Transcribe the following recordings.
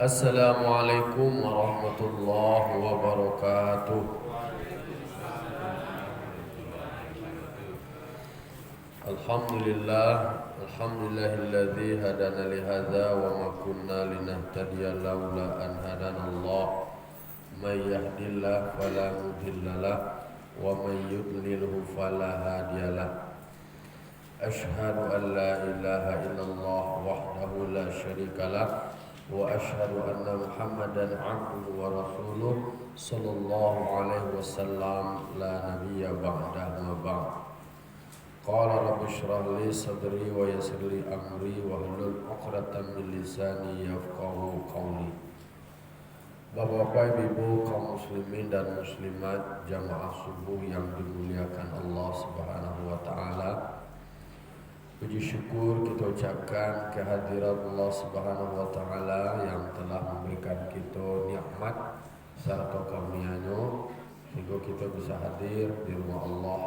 Assalamualaikum warahmatullahi wabarakatuh. Alhamdulillah, alhamdulillahilladzi hadana li hadza wa ma kunna linahtadiya laula an hadanallah. May yahdihillahu fala mudhillalah wa may yudlilhu fala hadiyalah. Asyhadu an la ilaha illallah wahdahu la syarikalah wa asyhadu anna Muhammadan abduhu wa rasuluh sallallahu alaihi wasallam la nabiyya ba'dahu ma ba'd. Qala rabbi shrah li sadri wa yassir li amri wa hlul 'uqdatam min lisani yafqahu qawli. Bapak-bapak, ibu kaum muslimin dan muslimat jamaah subuh yang dimuliakan Allah Subhanahu wa taala. Puji syukur kita ucapkan kehadiran Allah Subhanahu wa taala yang telah memberikan kita nikmat serta karunia-Nya sehingga kita bisa hadir di rumah Allah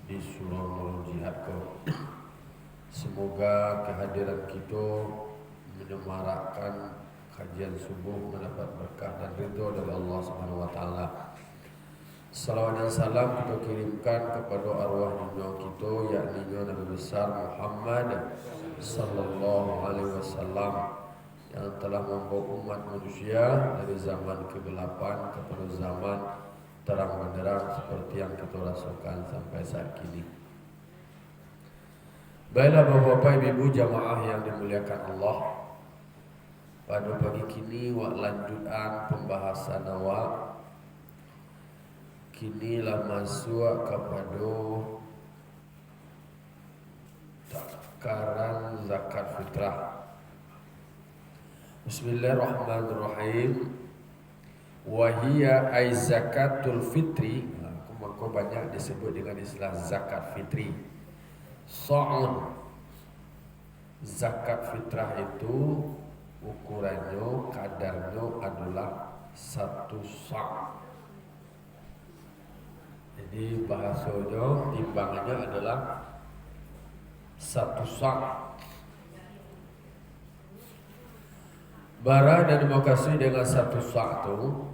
di surah Nurul Jihad ke. Semoga kehadiran kita menyemarakkan kajian subuh mendapat berkah dan ridho dari Allah Subhanahu wa taala. Salawat dan salam kita kirimkan kepada arwah dunia kita, yakni Nabi besar Muhammad sallallahu alaihi wasallam yang telah membawa umat manusia dari zaman kegelapan kepada zaman terang benderang seperti yang kita rasakan sampai saat kini. Baiklah bapak-bapak, ibu jamaah yang dimuliakan Allah, pada pagi kini wak lanjutan pembahasan awak kinilah masuk kepada takaran zakat fitrah. Bismillahirrahmanirrahim. Wahia ay zakatul fitri, maka banyak disebut dengan istilah zakat fitri. Sa'un, zakat fitrah itu ukurannya, kadarnya adalah 1 sa'. Jadi bahasanya timbangannya adalah 1 sa'. Bara dan makasih dengan 1 sa' itu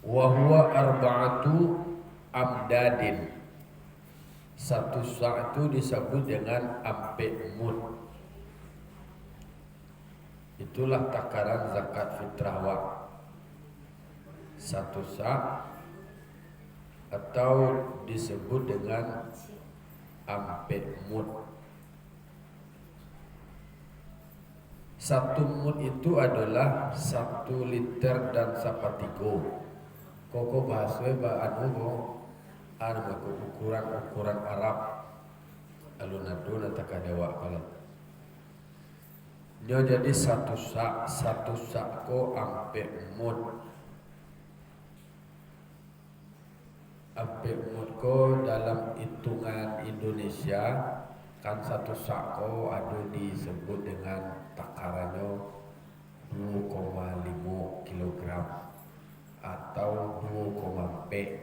wahwa arba'atu amdadin. 1 sa' itu disebut dengan ampe mud. Itulah takaran zakat fitrah wak. 1 sa' atau disebut dengan ampe mud. 1 mud itu adalah 1 liter dan sapatigo. Koko bahasanya anu ukuran Arab alun-alun ataka dewa kala. Dia jadi 1 sa' ko ampe mud. Ampe mud ko dalam hitungan Indonesia kan 1 sa' ko ada disebut dengan takarannya 2,5 kilogram atau 2,4.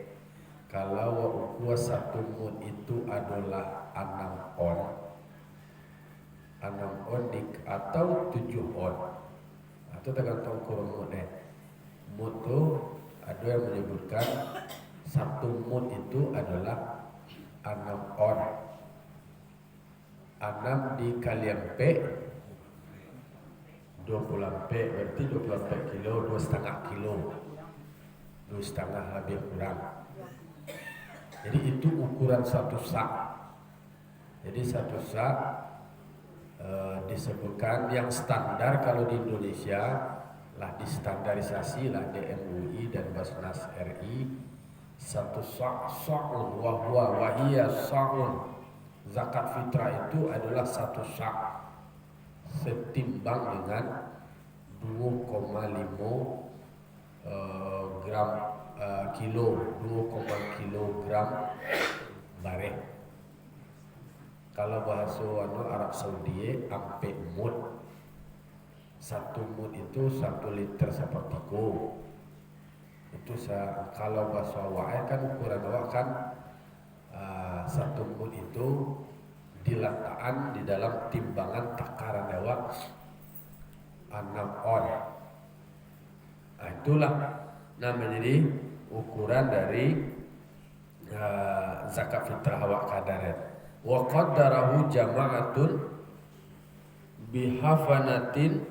Kalau ukuran 1 mud itu adalah 6 on atau 7 on, atau tergantung ukuran mud. Mud itu ada yang menyebutkan 1 mud itu adalah 6 on. 6 dikali P 20 P berarti 24 kilo, 2,5 kilo, 2,5 lebih kurang. Jadi itu ukuran 1 sa'. Jadi 1 sa' disebutkan yang standar kalau di Indonesia lah distandarisasi lah di MUI dan Basnas RI. 1 sa' sa'un wahia sa'un. Zakat fitrah itu adalah 1 sa' setimbang dengan 2,5 gram kilo, 2, kilogram bareng. Kalau bahasa Arab Saudi ampe mud. 1 mud itu 1 liter sepertigo. Itu kalau bahasa awak kan ukuran awak kan 1 mud itu diletakkan di dalam timbangan takaran awak itulah menjadi ukuran dari zakat fitrah wa qadarat. Wa qaddarahu jama'atun bihafanatin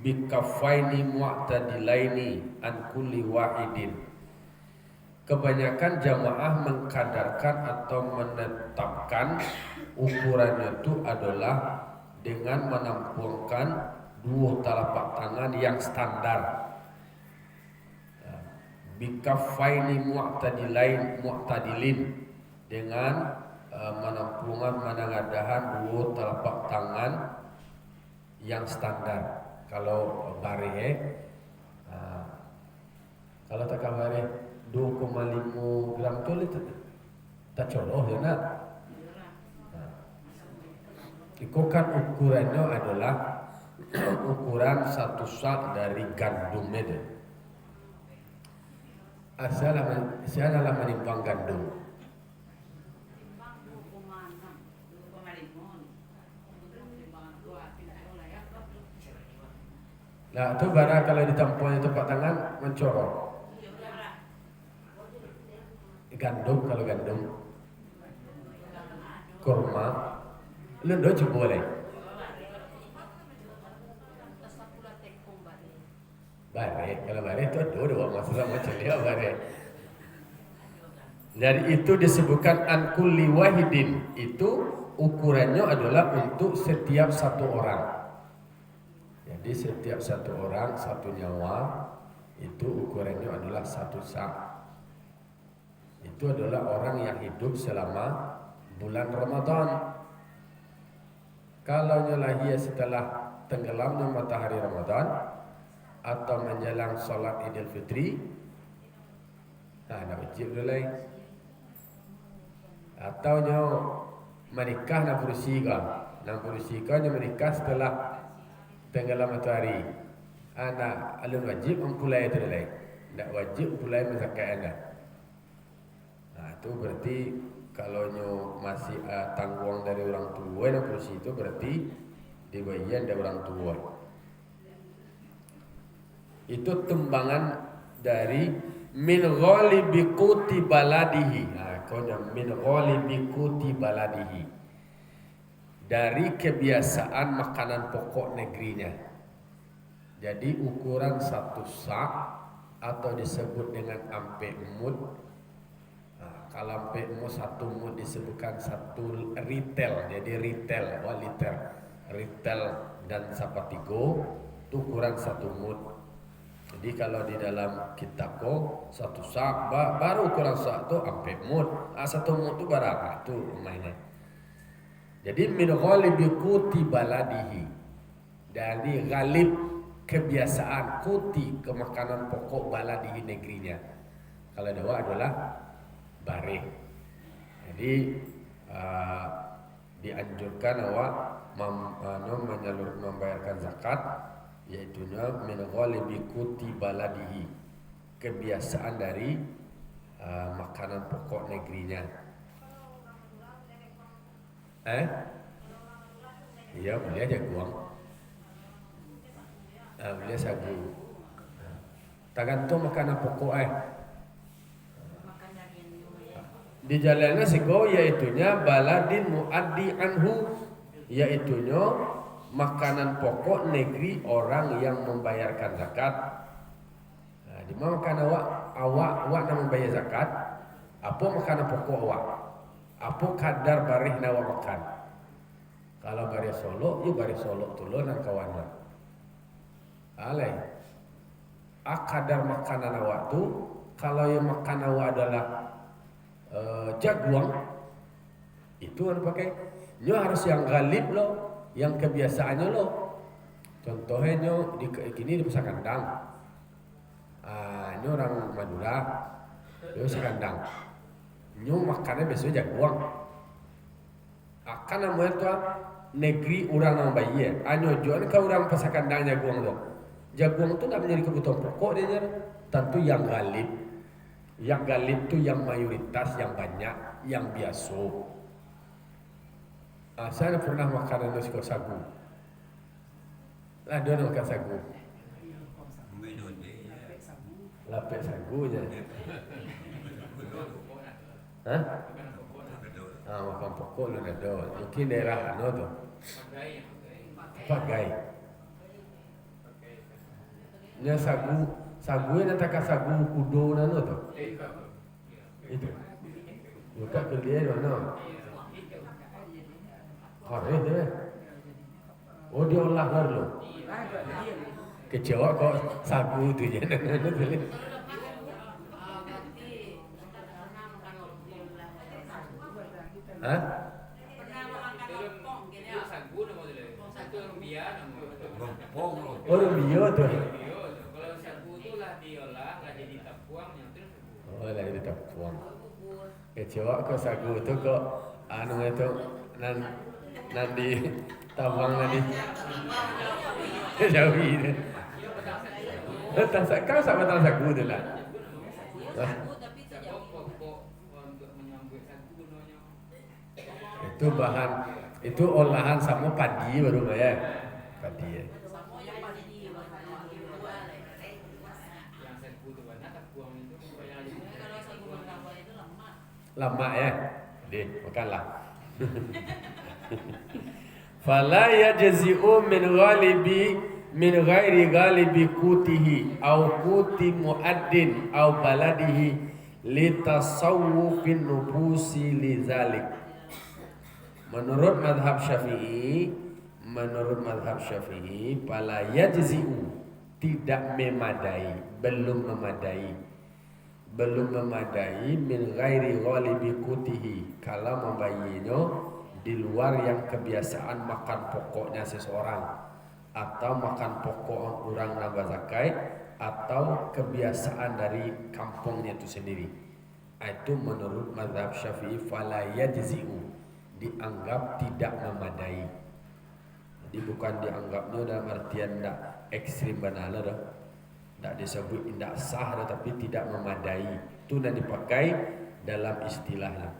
bikaffaini mu'tadilaini an kulli wahidin. Kebanyakan jamaah mengkadarkan atau menetapkan ukurannya itu adalah dengan menampungkan 2 telapak tangan yang standar. Bikaffaini mu'tadilin dengan menampungan menangadahan 2 telapak tangan yang standar. Kalau bareh kalau tak bareh 2,5 gram tu tak coloh ya nak. Ikukan ukurannya adalah ukuran 1 sak dari gandum itu. Asalnya menimbang gandum. Nah, itu barang kalau ditampung tempat tangan mencorok. Gandum kalau gandum. Kurma. Lu juga boleh. Bare, kalau bare itu dua masalah macam dia bare. Jadi itu disebutkan an kulli wahidin, itu ukurannya adalah untuk setiap 1 orang. Jadi setiap 1 orang 1 nyawa itu ukurannya adalah 1 sak. Itu adalah orang yang hidup selama bulan Ramadan. Kalau lahir setelah tenggelamnya matahari Ramadan atau menjelang solat Idul Fitri, nak wajib dulu. Atau menikah nak berusia menikah setelah tenggelam matahari. Anak alun wajib mempulai itu dulu. Tak wajib mempulai zakat anda. Itu berarti kalau masih tanggungan dari orang tua nak berusia itu berarti dibayar dari orang tua. Itu tembangan dari min ghalibi quti baladihi. Min ghalibi quti baladihi, dari kebiasaan makanan pokok negerinya. Jadi ukuran 1 sak atau disebut dengan ampe mud. Kalau ampe mud 1 mud disebutkan 1 retail. Jadi retail retail dan sapatigo itu ukuran 1 mud. Jadi kalau di dalam kitab 1 sak baru ukuran sak itu ampe mud. 1 mud itu berapa? Itu mainnya. Jadi min ghalibi quti baladihi, dari ghalib kebiasaan kuti ke makanan pokok baladihi negerinya. Kalau dawa adalah bare. Jadi dianjurkan awak membayarkan zakat, yaitu min ghalibi quti baladihi, kebiasaan dari makanan pokok negerinya. Iya, boleh aja guang. Boleh sagu. Tergantung makanan pokok di jalannya sego, yaitunya baladin muaddi anhu, yaitunya makanan pokok negeri orang yang membayarkan zakat. Di mana makan awak nak membayar zakat? Apa makanan pokok awak? Apa kadar barih nak awak makan? Kalau barih Solo, barih Solo tulun dan kawannya. Alai. Kadar makanan awak tu, kalau yang makan awak adalah jaguang, itu harus pakai. Nyo harus yang galib loh, yang kebiasaannya loh. Contohnya di kini di Pasar Kandang. Nyo orang Madura, di Pasar Kandang. Nyo makannya biasanya jaguang. Akan namanya tu negeri orang yang bayi. Nyo jual ke orang Pasar Kandang jaguang tu. Jaguang tu tak menjadi kebutuhan pokok dia. Tentu yang galib. Yang galib tu yang mayoritas, yang banyak, yang biasa. Saya pernah makan nasi sagu. Ada makan sagu. Lapek sagunya. Hah? Makan pokok lu ada. Mungkin daerah ano tu. Pagai. Nya sagu yang tak sagu kudo nano tu. Itu. Buka kerja mana? Korek tu. Oh dia olah baru. Kecewa kok sagu tu je. Hah? Oh lumbia tu. Kalau sagu tu lah diolah, lah jadi tapuang yang terus. Oh lah jadi tapuang. Kecewa kok sagu tu kok anu itu nanti tabang nanti jauhi ni. Kau sama tak sagu tu lah. Itu bahan, itu olahan sama padi baru ya. Padi ya. Lama ya. Deh, makanlah. Fala yajzi'u min ghairi ghalibi kutihi au kuti muaddin au baladihi litasawwufin nufusi lizalik. Menurut madhab Syafi'i, fala yajzi'u, tidak memadai, belum memadai min ghairi ghalibi kutihi, kalau membayinya di luar yang kebiasaan makan pokoknya seseorang atau makan pokok orang nambah zakat atau kebiasaan dari kampungnya itu sendiri. Itu menurut mazhab Syafi'i fala yajzi'u, dianggap tidak memadai. Jadi bukan dianggapnya dalam artian tidak ekstrim banana dah. Tak disebut tidak sah tetapi tidak memadai. Itu yang dipakai dalam istilahnya.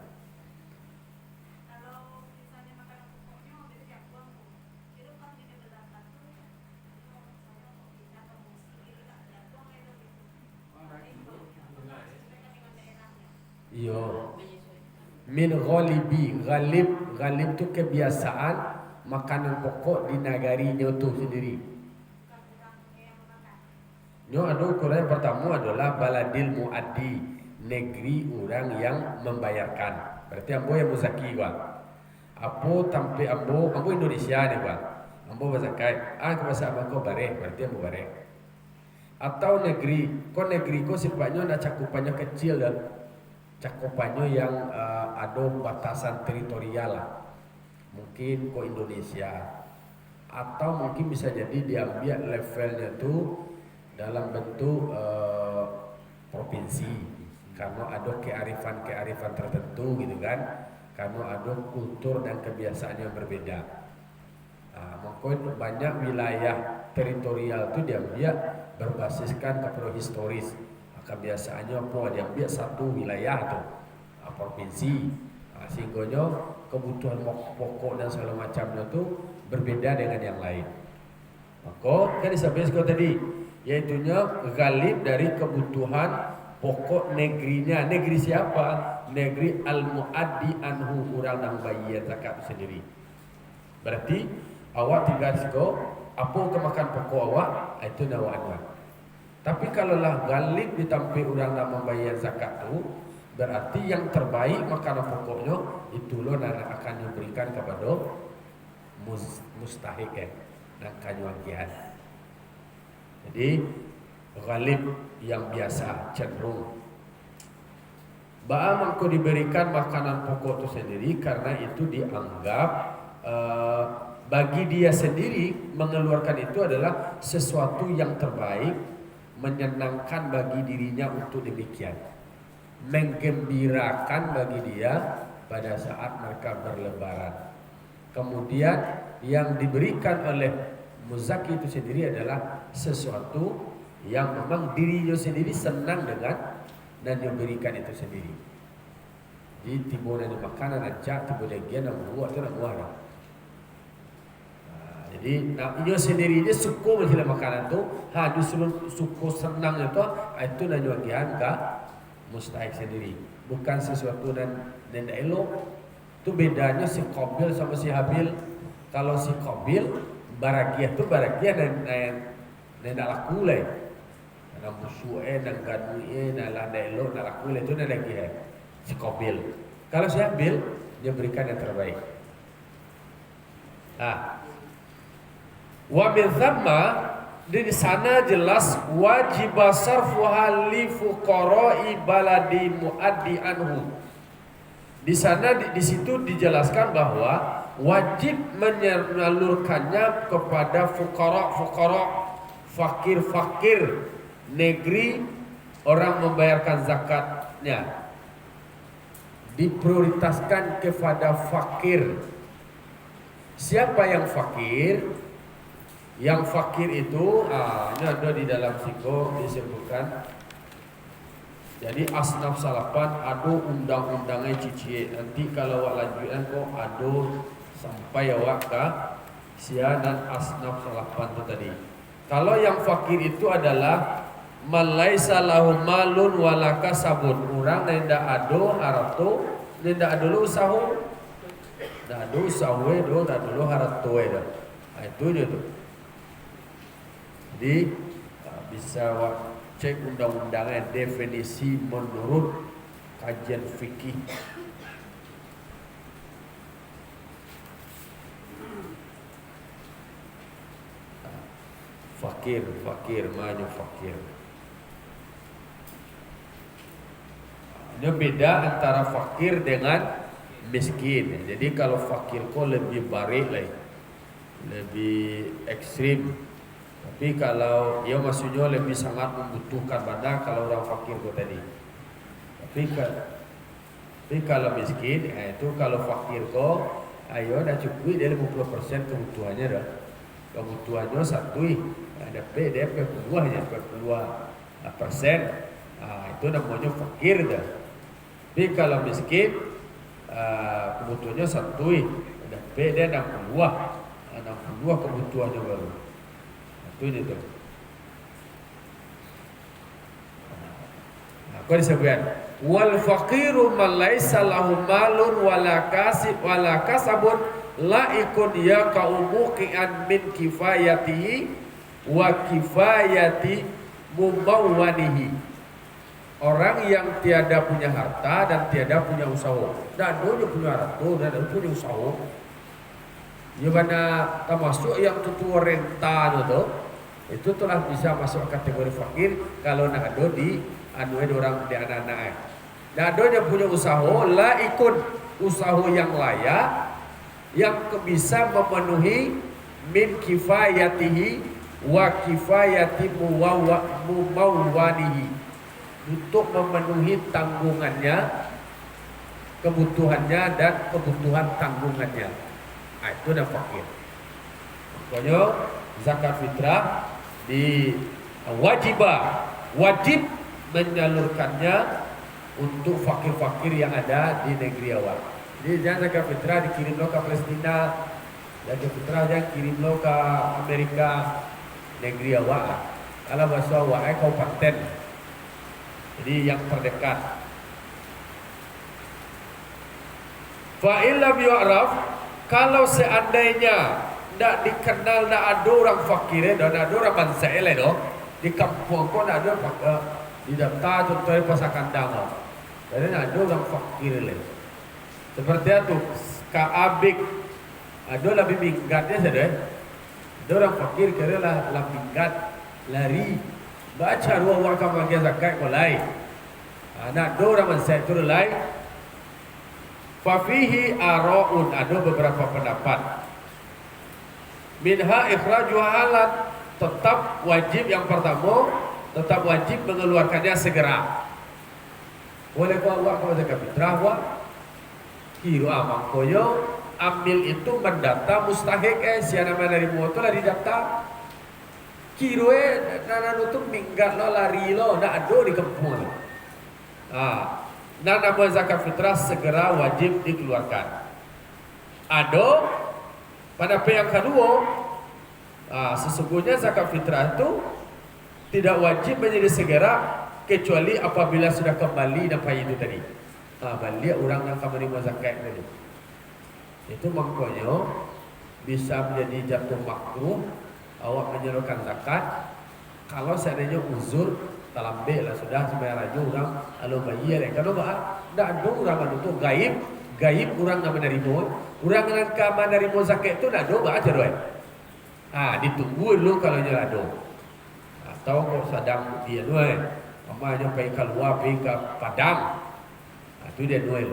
Yo. Min ghalibi, ghalib tu kebiasaan makanan pokok di negarinya tu sendiri. Nyo ada ukuran yang pertama adalah baladil muaddi, negeri orang yang membayarkan. Berarti ambo yang muzaki gua. Apo tampi ambo Indonesia ni gua. Ambo bazakai, ke bahasa ambo bareh, berarti ambo bareh. Atau negeri ko sifatnya ada cakupannya kecil dan cakupannya yang ada batasan teritorial lah. Mungkin ko Indonesia. Atau mungkin bisa jadi diambil levelnya tu dalam bentuk provinsi, karena ada kearifan tertentu gitu kan, karena ada kultur dan kebiasaan yang berbeda. Mungkin banyak wilayah teritorial itu diambil berbasiskan kepada historis. Kebiasaannya apa? Diambil satu wilayah tu provinsi, sehingga kebutuhan pokok dan segala macamnya tu berbeda dengan yang lain. Maka kan disebut tadi, yaitunya ghalib dari kebutuhan pokok negerinya. Negeri siapa? Negeri al-muaddi anhu, orang yang bayar zakat sendiri. Berarti awak tinggal siko apa kemakan pokok awak, itu nawan. Tapi kalau lah ghalib ditampi orang yang membayar zakat tu, berarti yang terbaik makanan pokoknya itu lo akan diberikan kepada mustahik dan kanyuagian. Jadi ghalib yang biasa cenderung mangko diberikan makanan pokok itu sendiri karena itu dianggap bagi dia sendiri mengeluarkan itu adalah sesuatu yang terbaik, menyenangkan bagi dirinya untuk demikian, menggembirakan bagi dia pada saat mereka berlebaran. Kemudian yang diberikan oleh muzaki itu sendiri adalah sesuatu yang memang dirinya sendiri senang dengan dan diberikan itu sendiri. Jadi tiba dari makanan aja, tiba dari gian dan buat itu nak buat. Jadi nyo sendiri dia suku menghina makanan tu, justru suku senang itu nanyagian ka mustahik sendiri, bukan sesuatu dan tidak elok. Itu bedanya si Qabil sama si Habil. Kalau si Qabil baragiah dan tidak laku lah. Nak musuh nak gaduh nak lada elok nak laku lah itu nak lagi si Qabil. Kalau si Habil dia berikan yang terbaik. Wa min thamma di sana jelas wajib sarfuha li fuqara'i baladi muaddi anhu. Di sana di situ dijelaskan bahwa wajib menyalurkannya kepada fuqara, fakir negeri orang membayarkan zakatnya. Diprioritaskan kepada fakir. Siapa yang fakir? Yang fakir itu ini ada di dalam siko disebutkan. Jadi asnaf salapan ada undang-undangnya cici. Nanti kalau awak lanjutkan kok ada sampai awak ke sia dan asnaf salapan itu tadi. Kalau yang fakir itu adalah malaisa lahu malun wala kasabun. Orang nenda ado harto, nenda ado usaha. Nda ado usaha do, nda ado harto do. Itu dia tu. Jadi bisa cek undang-undangnya definisi menurut kajian fikih. Fakir, mana fakir? Ini beda antara fakir dengan miskin. Jadi kalau fakir kok lebih barik lah, lebih ekstrim. Tapi kalau dia maksudnya lebih sangat membutuhkan badan kalau orang fakir itu tadi. Tapi kalau miskin, itu kalau fakir kok, ayo dah cukup dia 50% kebutuhannya dah. Kebutuhannya satu, ada DP keluarnya 40%. Itu namanya fakir dah. Tapi kalau miskin, kebutuhannya satu, ada dia 62 kebutuhannya baru. Itu dia tu. Kau disebutkan wal faqiru man laisa lahu malun wala kasabun la ikun yaqa'u muqian min kifayatihi wa kifayati mubawwanihi. Orang yang tiada punya harta dan tiada punya usaha. Dan dia punya harta dan dia punya usaha. Di mana termasuk yang tutur renta itu telah bisa masuk kategori fakir kalau nak ada di orang di anak-anak. Nak ada yang punya usaha la ikun usaha yang layak yang bisa memenuhi min kifayatihi wa kifayati mumawwanihi untuk memenuhi tanggungannya, kebutuhannya dan kebutuhan tanggungannya. Itu dah fakir. Pokoknya zakat fitrah wajib menyalurkannya untuk fakir-fakir yang ada di negeri awak. Jadi jangan zakat fitrah dikirim ke Palestina, zakat fitrah jangan kirim ke Amerika, negeri awak. Kalau bahasa awak kabupaten. Jadi yang terdekat. Fa illam yu'raf, kalau seandainya tidak dikenal, tidak ada orang fakir, tidak ada orang mansail di kampung kok tidak ada di daftar contohnya pasar kandang. Jadi tidak ada orang fakir seperti itu. Kaabik ada lebih minggatnya saja. Ada orang fakir kira lah minggat lari baca ruang wakam bagi zakat mulai. Nak ada orang mansail itu lain. Fafihi araun, ada beberapa pendapat. Minha ikhraju halat, tetap wajib yang pertama, tetap wajib mengeluarkannya segera. Boleh kau buat kau zakat fitrah buat kira makanya ambil itu mendata mustahik siapa nama dari motor lah didata. Kira nana itu minggat lo lari lo, nak ada di kampung. Dan nama zakat fitrah segera wajib dikeluarkan. Ada pada yang kedua Sesungguhnya zakat fitrah itu tidak wajib menjadi segera kecuali apabila sudah kembali nampai itu tadi. Balik orang yang akan menerima zakat tadi. Itu maknanya bisa menjadi jatuh makruh awak menyalurkan zakat kalau seandainya uzur terlambat lah sudah sembahyang raja orang lalu bayar kalau tidak ada orang itu gaib orang nak menerima orang nak menerima zakat itu tidak ada aja doy. Ditunggu dulu kalau nyala ada atau kalau sedang dia doy mamanya pergi keluar pergi ke Padang itu dia doy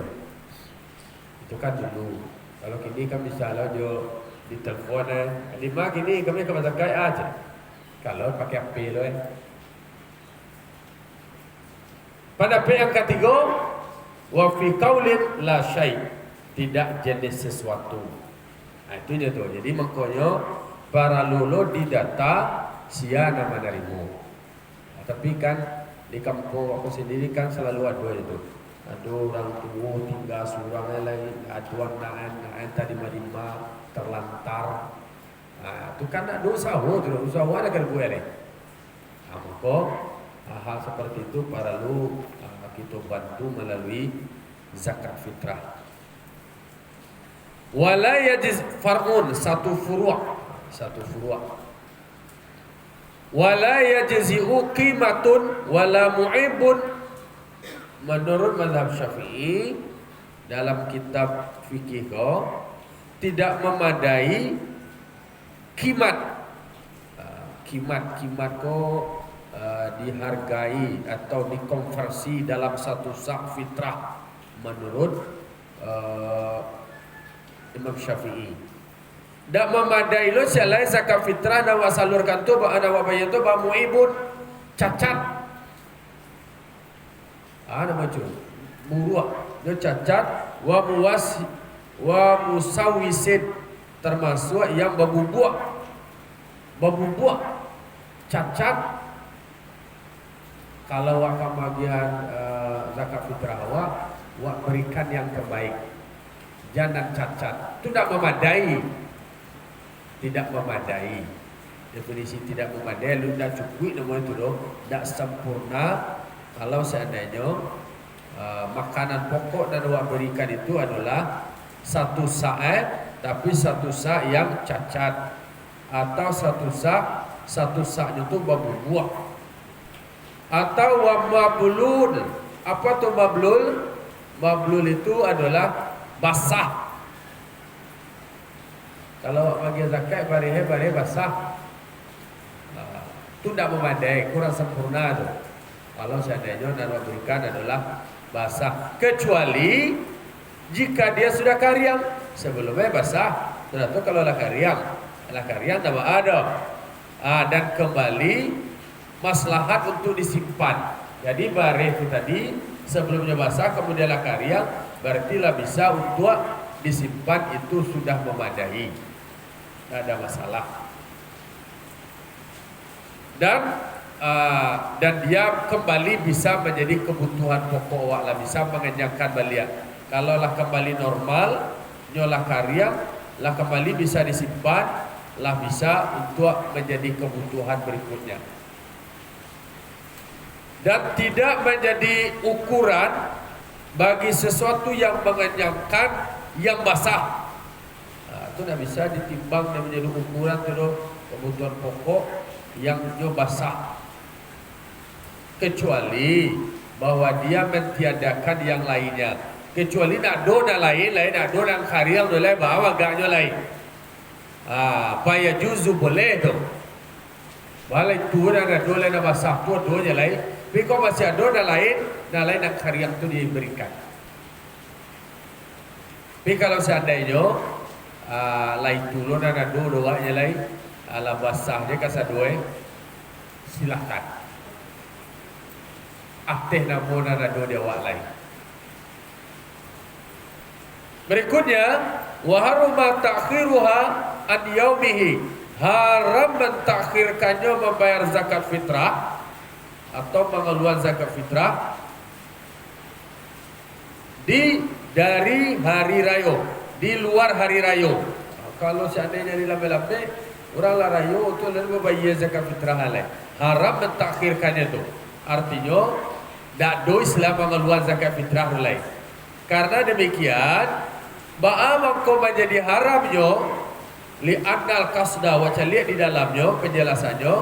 itu kan dulu. Kalau kini kan misalnya jo di telefon lima kini kami ke zakat aja. Kalau pakai HP loh. Pada P yang ketiga, wa fi qaulin la syai, tidak jenis sesuatu. Itu dia tu. Jadi maknanya para lolo didata sia nama darimu. Tapi kan di kampung aku sendiri kan selalu ada itu. Ada orang tua tinggal seorang lain, aduan naan tadi marima terlantar. Itu kan ada usaha ada kan gue ni. Maka hal seperti itu para lu kita bantu melalui zakat fitrah. Wala yajiz far'un satu furu'. Wala yajzi'u qimatun wala mu'ibun. Menurut mazhab Syafi'i dalam kitab fikih tidak memadai kimat dihargai atau dikonversi dalam satu sak fitrah menurut Imam Syafi'i. Tak memadai lo sialai zakat fitrah dan wasalurkan tu ba ana wa bayan tu ba muibun cacat. Nama tu buruak dia cacat wa musawisid termasuk yang berbubuak cacat. Kalau akan bagian zakat fitrah awak berikan yang terbaik, jangan cacat. Itu tidak memadai. Definisi tidak memadai lu dah cukup nama itu doh, tidak sempurna. Kalau seandainya makanan pokok dan awak berikan itu adalah satu sa' tapi satu sa' yang cacat, atau satu sa' itu berbuah, atau mablul. Apa tu mablul? Mablul itu adalah basah. Kalau bagi zakat bareh basah, itu tidak memadai, kurang sempurna tu. Kalau seandainya dan berikan adalah basah, kecuali jika dia sudah kariang sebelumnya basah. Sudah tu kalau lah kariang tak ada. Dan kembali maslahat untuk disimpan. Jadi bareh itu tadi sebelumnya basah kemudian lah kariang, berarti lah bisa untuk disimpan, itu sudah memadai, tidak ada masalah. Dan dia kembali bisa menjadi kebutuhan pokok awak lah, bisa mengenyangkan beliau. Kalau lah kembali normal, nyolah kariang lah kembali bisa disimpan, lah bisa untuk menjadi kebutuhan berikutnya. Dan tidak menjadi ukuran bagi sesuatu yang mengenyangkan yang basah. Itu tidak bisa ditimbang dan menjadi ukuran terus kebutuhan pokok yang basah, kecuali bahwa dia mentiadakan yang lainnya. Kecuali nak dona lain nak dona kariang lain bawa agaknya lain. Paya juzu boleh tu. Balai tu nak dona nak basah tu donya lain. Tapi kalau masih ada dona lain nak kariang tu diberikan. Tapi kalau seandainya lain tu nak dona lain ala basah dia kasih dua, silakan. Teh namun ada dua dia awak lain. Berikutnya, wa haruma ta'khiruha an yaumihi. Haram mentakhirkannya membayar zakat fitrah atau pengeluaran zakat fitrah dari hari raya, di luar hari raya. Kalau seandainya di lambe-lambe Orang lah rayu tu lalu membayar zakat fitrah halai. Haram mentakhirkannya tu. Artinya tak do Islam mengeluarkan zakat fitrah halai. Karena demikian, ba'a mangko menjadi haramnya li'annal qasda waca lihat di dalamnya penjelasannya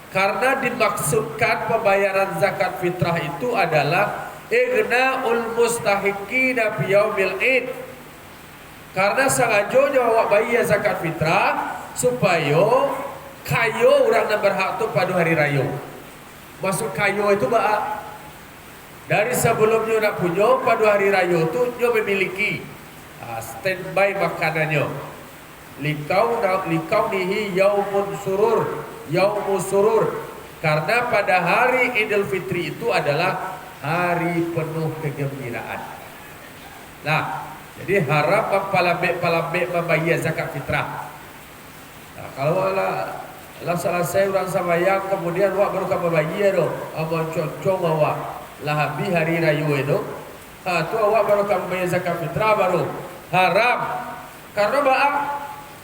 karena dimaksudkan pembayaran zakat fitrah itu adalah ighna'ul mustahiqina fi yaumil id. Karena sengaja awak bayar zakat fitrah supaya kayo orang yang berhak tu pada hari raya. Maksud kayo itu ba'a dari sebelumnya nak punya pada hari raya tu dia memiliki standby makanannya. Likau nihi yaumun surur. Karena pada hari Idul Fitri itu adalah hari penuh kegembiraan. Nah, jadi haram palabek membayar zakat fitrah. Nah, kalau lah selesai orang sembahyang kemudian awak baru kamu bayar tu, abang cocok awak lah habis hari raya itu, tu awak baru kamu bayar zakat fitrah baru haram. Karena baak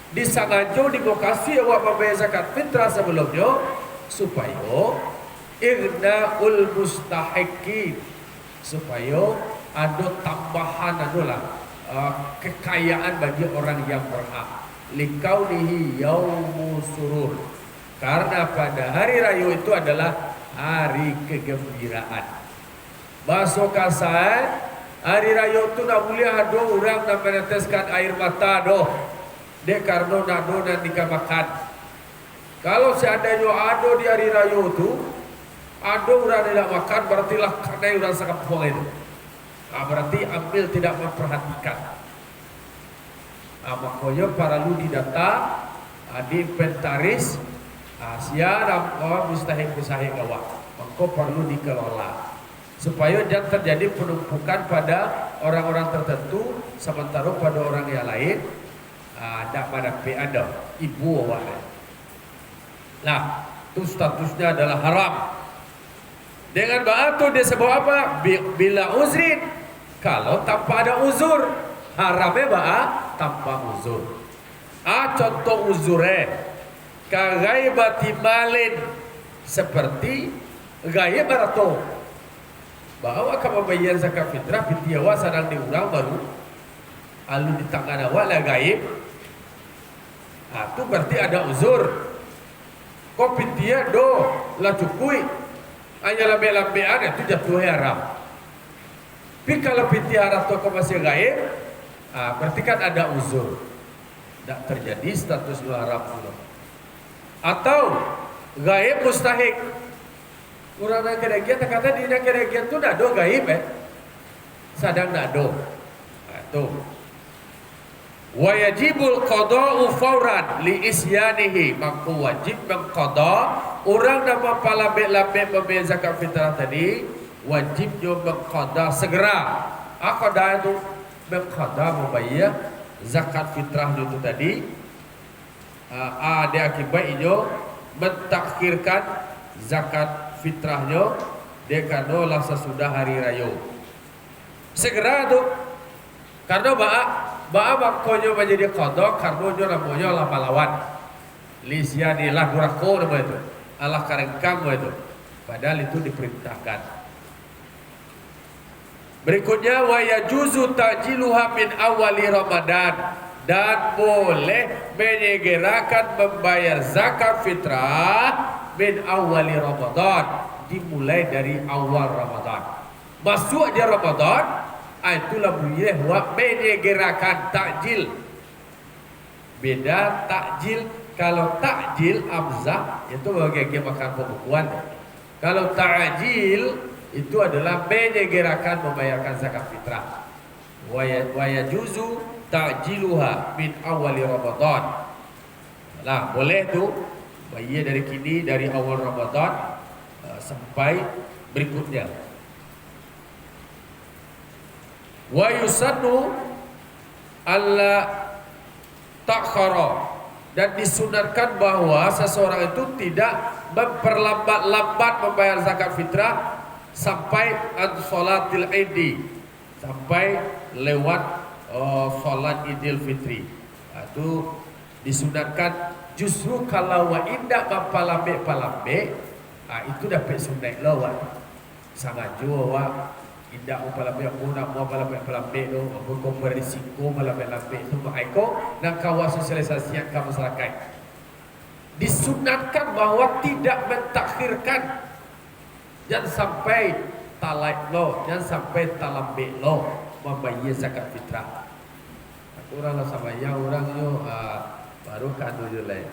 disengaja dibokasi awak membayar zakat fitrah sebelumnya supaya ighna'ul mustahiqin, supaya ada tambahan adalah kekayaan bagi orang yang berhak. Likaunihi yaumu surur, karena pada hari raya itu adalah hari kegembiraan. Masuk kasar hari raya itu nak boleh ada orang nak meneteskan air mata doh. Dek karena nak do dan makan. Kalau seandainya ada di hari raya itu ada orang tidak makan, berarti lah karena orang sangat puang itu. Berarti ambil tidak memperhatikan. Makanya para lu didata, diinventaris, siapa mustahik gawat. Maka perlu dikelola supaya jangan terjadi penumpukan pada orang-orang tertentu sementara pada orang yang lain tak pada ada ibu awak. Nah, itu statusnya adalah haram. Dengan batu dia sebut apa? Bila uzrin, kalau tanpa ada uzur. Haramnya ba'a tanpa uzur. Contoh uzurnya kaghaibati malin, seperti gaib atau bahwa kamu bayar zakat fitrah pitiawa sedang diurang baru alu di tangan awak lah gaib. Itu berarti ada uzur. Kau pitia do lah cukui hanya lambe-lambean itu jatuh haram. Tapi kalau pitia haram tu kau masih gaib, berarti kan ada uzur. Tak terjadi status haram dulu. Atau gaib mustahik. Orang yang keregian tak kata dia keregian tu nak do gaib sedang nak do. Itu. Wa yajibul qada'u fawran li isyanihi, maka wajib mengqada orang yang mempalabek-labek membayar zakat fitrah tadi, wajibnya mengqada segera. Qada itu mengqada membayar zakat fitrah itu tadi. Ada akibat itu mentakhirkan zakat fitrahnya dia karena lah sesudah hari raya. Segera tu karena ba'a makanya menjadi qada karena dia namanya lah pahlawan. Lisyani lah durako nama itu. Allah karengkam itu. Padahal itu diperintahkan. Berikutnya wa yajuzu ta'jiluha min awali Ramadan, dan boleh menyegerakan membayar zakat fitrah min awali Ramadan, dimulai dari awal Ramadan. Masuk aja Ramadan, itulah boleh wa menyegerakan takjil. Beda takjil, kalau takjil amzah itu bagi makan pembukuan. Kalau ta'jil itu adalah menyegerakan membayarkan zakat fitrah. Wa yajuzu ta'jiluha min awali Ramadan. Nah, boleh tu bayar dari kini, dari awal Ramadan sampai berikutnya. Wa yusannu alla takhara, dan disunatkan bahwa seseorang itu tidak memperlambat-lambat membayar zakat fitrah sampai sholatil Idi, sampai lewat sholat Idul Fitri. Itu disunatkan Justru kalau wa indak palambe itu dapat sunat lo wa. Sangajo wa indak palambe aku nak mau palambe lo, aku ko berisiko palambe itu maiko nak kawas sosialisasi ke masyarakat. Disunatkan bahwa tidak mentakhirkan, jangan sampai talak lo, jangan sampai talambe lo membayar zakat fitrah. Orang lah sama yang orang yo baru kan dulu lain,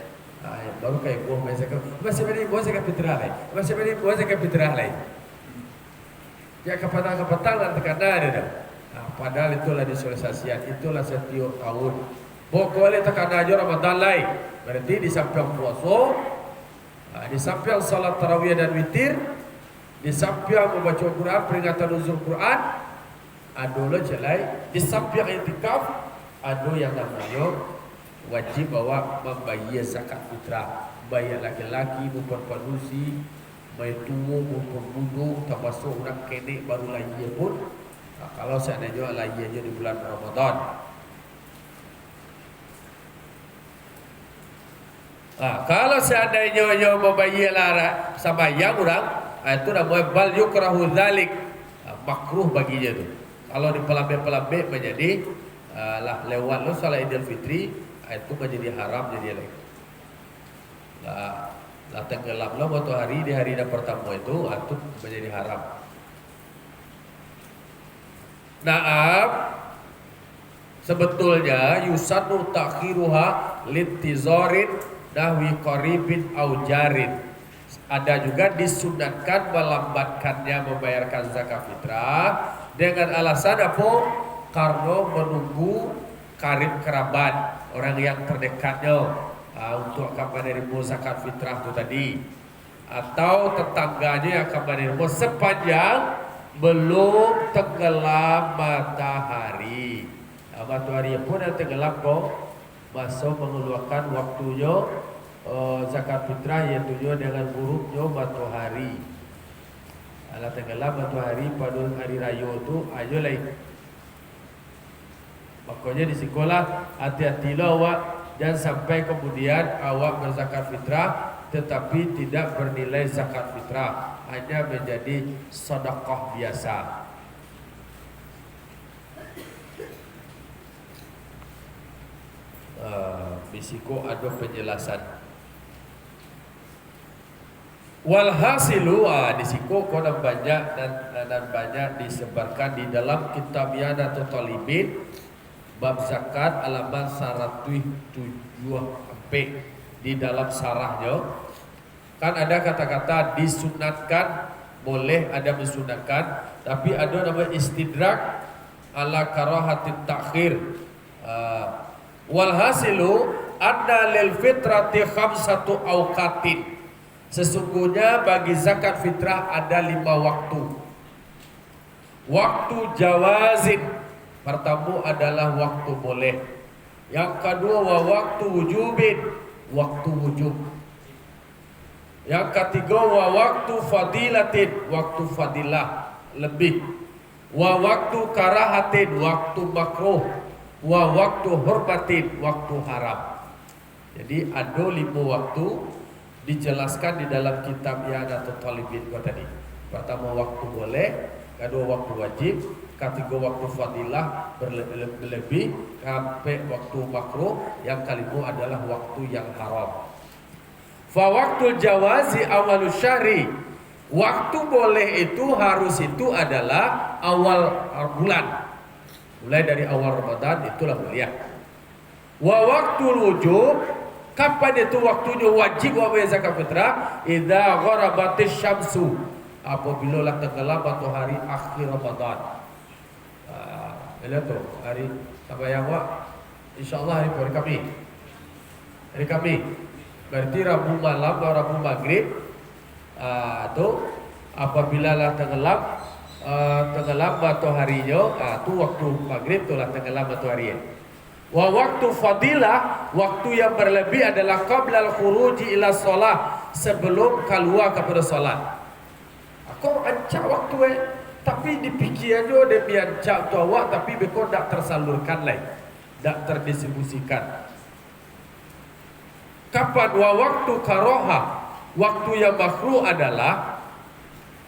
baru kayak buah masih beri buah zakat fitrah lain, masih beri buah zakat fitrah lain. Ya kepatang dan tekanan ada. Padahal itulah disosialisasian, itulah setiap tahun. Pokoknya tekanan aja Ramadan lain. Berarti di samping puasa, di samping salat tarawih dan witir, di samping membaca Quran, peringatan nuzul Quran, ada lo jelai. Di samping i'tikaf, ada yang namanya wajib bawa membayar zakat fitrah. Bayar laki-laki maupun panusi, bayar tua maupun budak, termasuk orang kenek baru lahir pun. Kalau seandainya lahirnya di bulan Ramadan. Kalau seandainya yang membayar lara sama yang orang, itu namanya bal yukrahu dzalik, makruh baginya tu. Kalau di pelambe menjadi lah lewat lo salat Idul Fitri, itu menjadi haram jadi lain. Lah tenggelam lo matahari di hari pertama itu menjadi haram. Sebetulnya yusannu takhiruha litizarin nahwi qaribin au jarin. Ada juga disunatkan melambatkannya membayarkan zakat fitrah dengan alasan apa? Karena menunggu karib kerabat, orang yang terdekatnya untuk akan menerima zakat fitrah itu tadi, atau tetangganya yang akan menerima sepanjang belum tenggelam matahari. Matahari pun yang tenggelam kok masuk mengeluarkan waktunya zakat fitrah, yaitu dengan buruknya matahari. Kalau tenggelam matahari pada hari raya itu aja lain. Makanya di sekolah hati-hatilah awak, jangan sampai kemudian awak berzakat fitrah tetapi tidak bernilai zakat fitrah, hanya menjadi sedekah biasa. Bisiko ada penjelasan. Walhasilu disiko konon banyak dan banyak disebarkan di dalam kitab Yanatul Talibin bab zakat halaman 107 di dalam sarahnya kan ada kata-kata disunatkan, boleh, ada mensunatkan, tapi ada nama istidrak ala karahatit takhir. Walhasilu anna lil fitrati khamsatu awqatin. Sesungguhnya bagi zakat fitrah ada 5 waktu. Waktu jawazin, pertama adalah waktu boleh. Yang kedua waktu wujubin, waktu wujub. Yang ketiga waktu fadilatin, waktu fadilah lebih. Waktu karahatin, waktu makruh. Waktu hurmatin, waktu haram. Jadi ada 5 waktu dijelaskan di dalam kitab Yanatul Talibin tadi. Pertama waktu boleh, kedua waktu wajib, ketiga waktu fadilah berlebih, sampai waktu makruh, yang kelima adalah waktu yang haram. Fa waktu jawazi awalus syahri, waktu boleh itu harus itu adalah awal bulan, mulai dari awal Ramadan, itulah mulia. Wa waktu wujub, kapan itu waktunya wajib membayar zakat fitrah? Idza gharabatis syamsu, apabila lah tenggelam matahari akhir Ramadan. Lihat tuh hari sampai yang insyaallah hari Kamis. Hari Kamis. Berarti Rabu malam atau Rabu maghrib itu apabila lah tenggelam mataharinya, itu waktu maghrib itulah tenggelam matahari. Wa waktu fadilah, waktu yang berlebih adalah qablal khuruji ila shalah, sebelum keluar kepada salat. Aku ancak waktu tapi dipikirnya dia biancak tu awak, tapi beko tak tersalurkan lain, tak terdistribusikan. Kapan wa waktu karoha? Waktu yang makruh adalah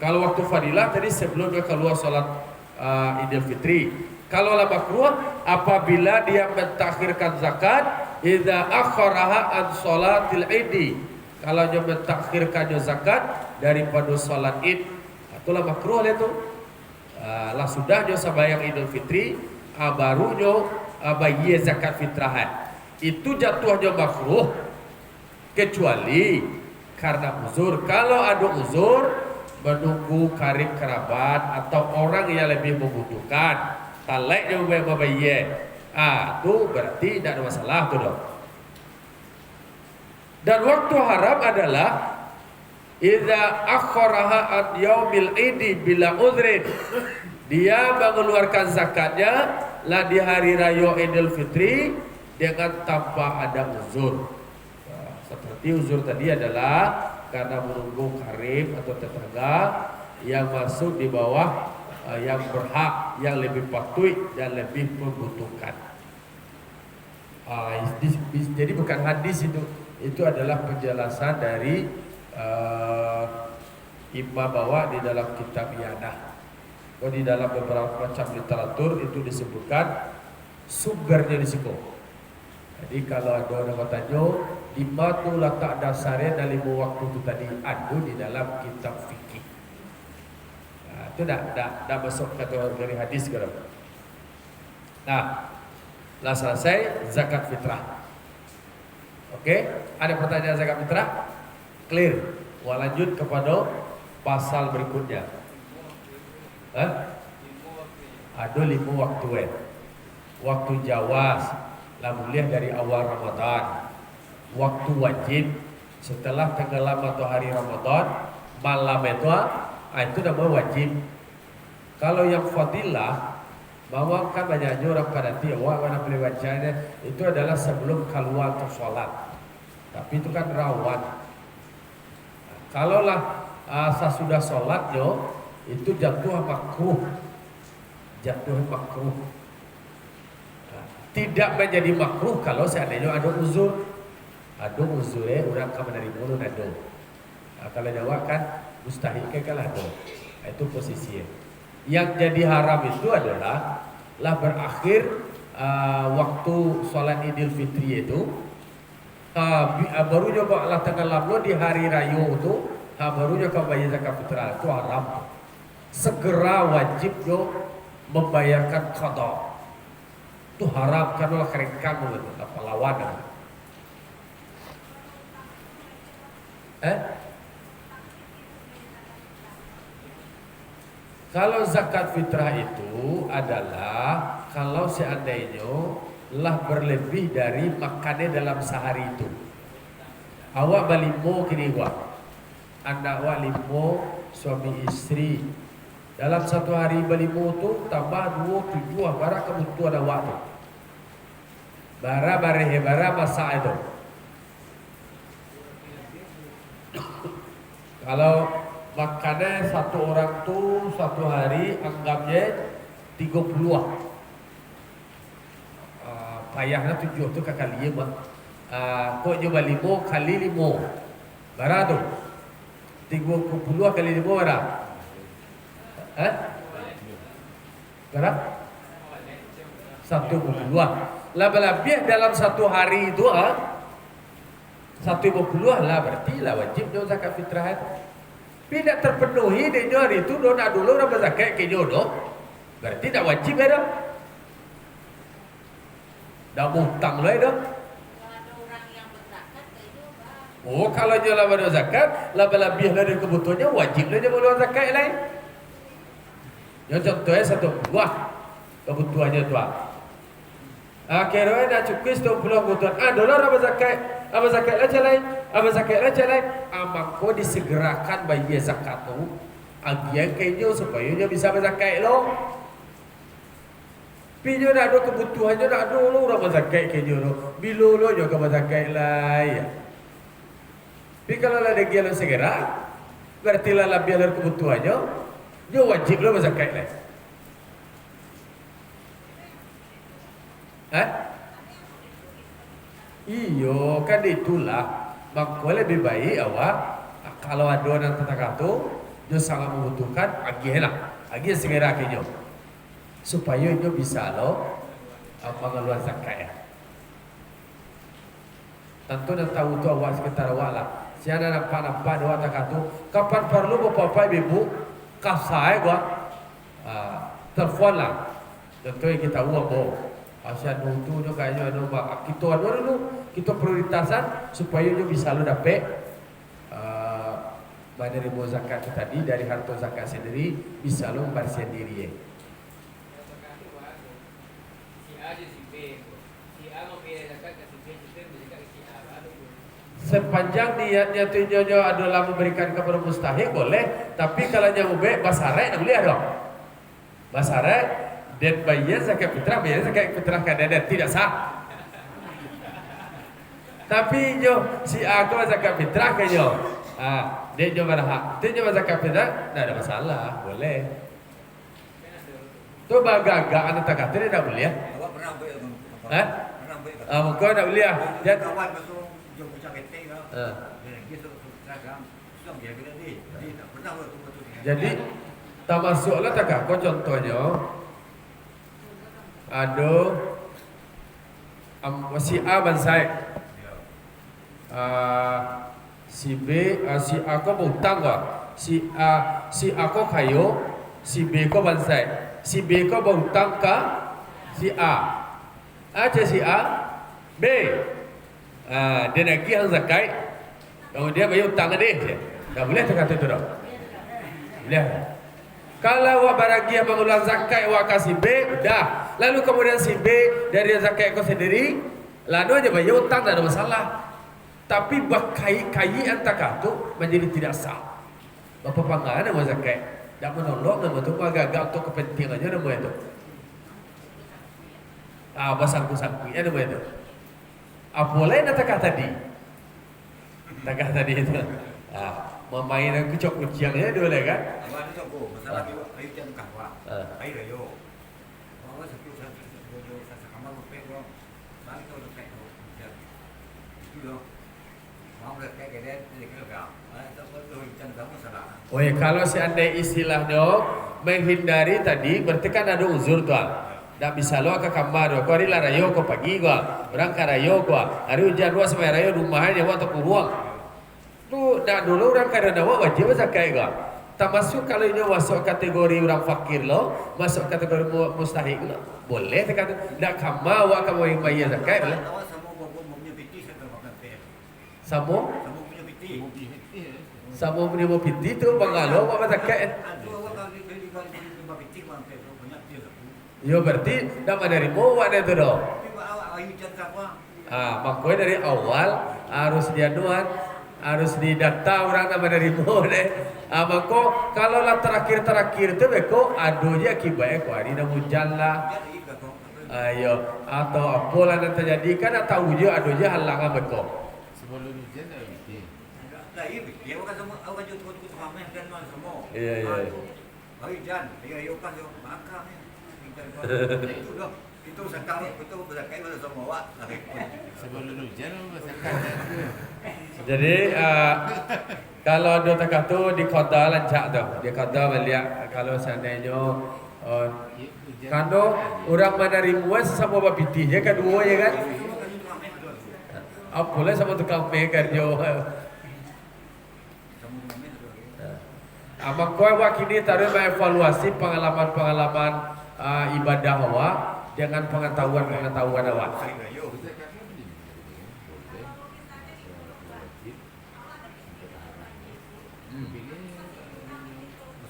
kalau waktu fadilah tadi sebelum dia keluar salat Idul Fitri. Kalau la makruh apabila dia mentakhirkan zakat idza akharaha an salatil Id. Kalau dia mentakhirkan zakat daripada salat Id, itulah makruh itu. Lah sudah dia sembahyang Idul Fitri, baru dia bayar zakat fitrah. Itu jatuhnya makruh kecuali karena uzur. Kalau ada uzur menunggu karib kerabat atau orang yang lebih membutuhkan, talek dia membayar, itu berarti tidak ada masalah tuh dong. Dan waktu haram adalah idza akharaha an yaumil idi bila uzrin. Dia mengeluarkan zakatnya lah di hari raya Idul Fitri dengan tanpa ada uzur. Seperti uzur tadi adalah karena menunggu karib atau tetangga yang masuk di bawah yang berhak, yang lebih patuh dan lebih membutuhkan. Jadi bukan hadis itu adalah penjelasan dari Imam bawa di dalam kitab Iyadah. Di dalam beberapa macam literatur itu disebutkan sumbernya di situ. Jadi kalau ada orang bertanya di mana letak dasarnya dalam waktu itu tadi, ada di dalam kitab fikih. Itu dah masuk kategori hadis sekarang. Nah, lah selesai zakat fitrah. Oke, ada pertanyaan zakat fitrah? Clear. Wah, lanjut kepada pasal berikutnya. Ada 5 waktu. Waktu jawaz lah boleh dari awal Ramadan. Waktu wajib setelah tenggelam matahari Ramadan, malam itu namanya wajib. Kalau yang fadilah, bahwa kan banyaknya orang pada mana boleh bacanya itu adalah sebelum keluar untuk sholat. Tapi itu kan rawan. Kalaulah sesudah sholatnya itu jatuh makruh. Tidak menjadi makruh kalau seandainya ada uzur. Ada uzurnya orang akan menerima ulun ada. Kalau jawab kan mustahil kalau ada. Itu posisinya. Yang jadi haram itu adalah lah berakhir waktu sholat Idul Fitri itu baru nyoba Allah tenggelam di hari raya itu baru nyoba bayar zakat fitrah itu haram. Segera wajib membayarkan qada. Itu haram karena keringkan itu perlawanan. Kalau zakat fitrah itu adalah kalau seandainya lah berlebih dari makannya dalam sehari itu. Awak balimo kini gua, anak awak limo suami istri. Dalam satu hari balimo tu tambah 27 bara kebutuhan awak tu. Bara masa itu. Kalau makannya satu orang tu satu hari anggapnya 30. Payahnya 7 tu kali 5. Kok coba 5 kali 5. Berapa tu? 30 kali 5 berapa? Berapa? 1,2. Lebih dalam satu hari itu 1,50 lah berarti lah wajib dia zakat fitrah itu. Tidak terpenuhi di hari itu do nak dulu orang berzakat ke jodoh. Berarti tak wajib ya dah. Dah hutang lah dah. Oh kalau dia lah berzakat, lebih lah dari kebutuhannya wajib lah dia boleh zakat lain. Yang contohnya 1,2 kebutuhannya tu. Akhirnya nak cukup 10 kebutuhan. Dolar apa zakat? Apa zakat lah calai? Apa zakat lah calai? Maka disegerakan bagi zakat tu. Agian kayaknya supaya dia bisa berzakat lo. Pinyo nak ada kebutuhannya nak ada lo orang berzakat kayaknya lo. Bila lo juga berzakat lah ya. Tapi kalau lah dia lo segera, berarti lah lebih dari kebutuhannya, dia wajib lo berzakat lah. Iyo kan itulah. Maka lebih baik awak kalau ada orang kata-kata dia sangat membutuhkan agi segera kenyo supaya dia bisa lo mengeluarkan zakat ya. Tentu nak tahu tu awak sekitar awak lah. Siapa nampak dua kata kapan perlu bapak ibu kasai gua telepon lah. Tentu kita uang bo. Asyad tu dia kayaknya ada kita ada dulu kita prioritasan supaya dia bisa lo dapat menerima zakat itu tadi dari harta zakat sendiri bisa lo membersihkan diri ya. Sepanjang niatnya tu nyonya adalah memberikan kepada mustahik boleh, tapi kalau nyamu be basare tak boleh dong. Basare dan bayar zakat fitrah kadang tidak sah. Tapi nyo si aku zakat fitrah ke nyo. Dia nyo berhak. Dia nyo zakat fitrah tak ada masalah, boleh. Tu bagaga anak tak kata dia tak boleh. Awak pernah ambil tu? Hah? Pernah ambil tak? Kau tak boleh. Jadi Kawan tu jom macam ketek lah. Dia tu seragam. Suam dia kena ni. Dia tak pernah buat tu. Jadi tak masuklah tak kah? Kau contohnya ada si A bansai, si B, si A kau berhutang kau, si A kau kayu, si B kau bansai, si B kau berhutang ke si A, aja si A, B, dia nak yang zakat, kemudian bayar hutang dia, tak boleh kata itu dah, boleh. Kalau awak beragia mengeluarkan zakat awak kasih B, dah. Lalu kemudian si B dari zakat kau sendiri, lalu aja bayar hutang tak ada masalah. Tapi bakai antara tu menjadi tidak sah. Bapa pangan nama zakat, tak menolong nama tu agak-agak untuk kepentingannya nama itu. Basangku-sangkunya nama itu. Boleh nak takah tadi? Takah tadi itu. Memain kucing-kucingnya boleh kan? Awak ni cakap masalah air jam kahwa. Air rayo. Awak sakit kamar berpek lo. Balik kau berpek lo. Itu lo. Mau berpek ke dia kena kau. Tak perlu jam kamu salah. Oh ya, kalau seandainya istilahnya menghindari tadi berarti kan ada uzur tuan. Tak bisa lo ke kamar, kau hari lah rayo kau pagi gua, berangkat rayo gua, hari hujan gua sampai rayo rumahnya gua atau kuruang. Tu dah dulu orang kadang awak wajib zakat gua. Tak masuk kalau ini masuk kategori orang fakir lo, masuk kategori mustahik lo. Boleh tak kata dak kama awak kamu yang bayar zakat lah. Awak sama bawa punya piti saya termakan teh. Samo Sama punya piti. samo punya piti tu bangalo apa zakat. Aduh awak kalau beli piti mana teh banyak dia tu. Yo berarti dak menerima awak dah tu doh. Tapi awak air jam kahwa. Makanya dari awal harus dianuan, harus didata orang nama dari deh. Maka kalau lah terakhir tu beko adunya akibatnya kau hari nak hujan lah. Jadi kau. Ayo atau apa lah yang terjadi kan tahu je adunya halangan beko. Sebelum hujan dah bikin. Dah iya, dia awak semua awak jual tu ramai kan semua. Iya. Air jan, dia kan yo makan ni. Itu dah. Itu sekarang itu berzakat pada semua awak. Sebelum hujan masakan. Jadi kalau ada kata di kota lancak tu, di kota beliak kalau seandainya kando orang menerima sesama bapiti je kedua je kan. Apalah sama tukang me kerja. Maka awak kini taruh mengevaluasi pengalaman-pengalaman ibadah awak dengan pengetahuan-pengetahuan awak.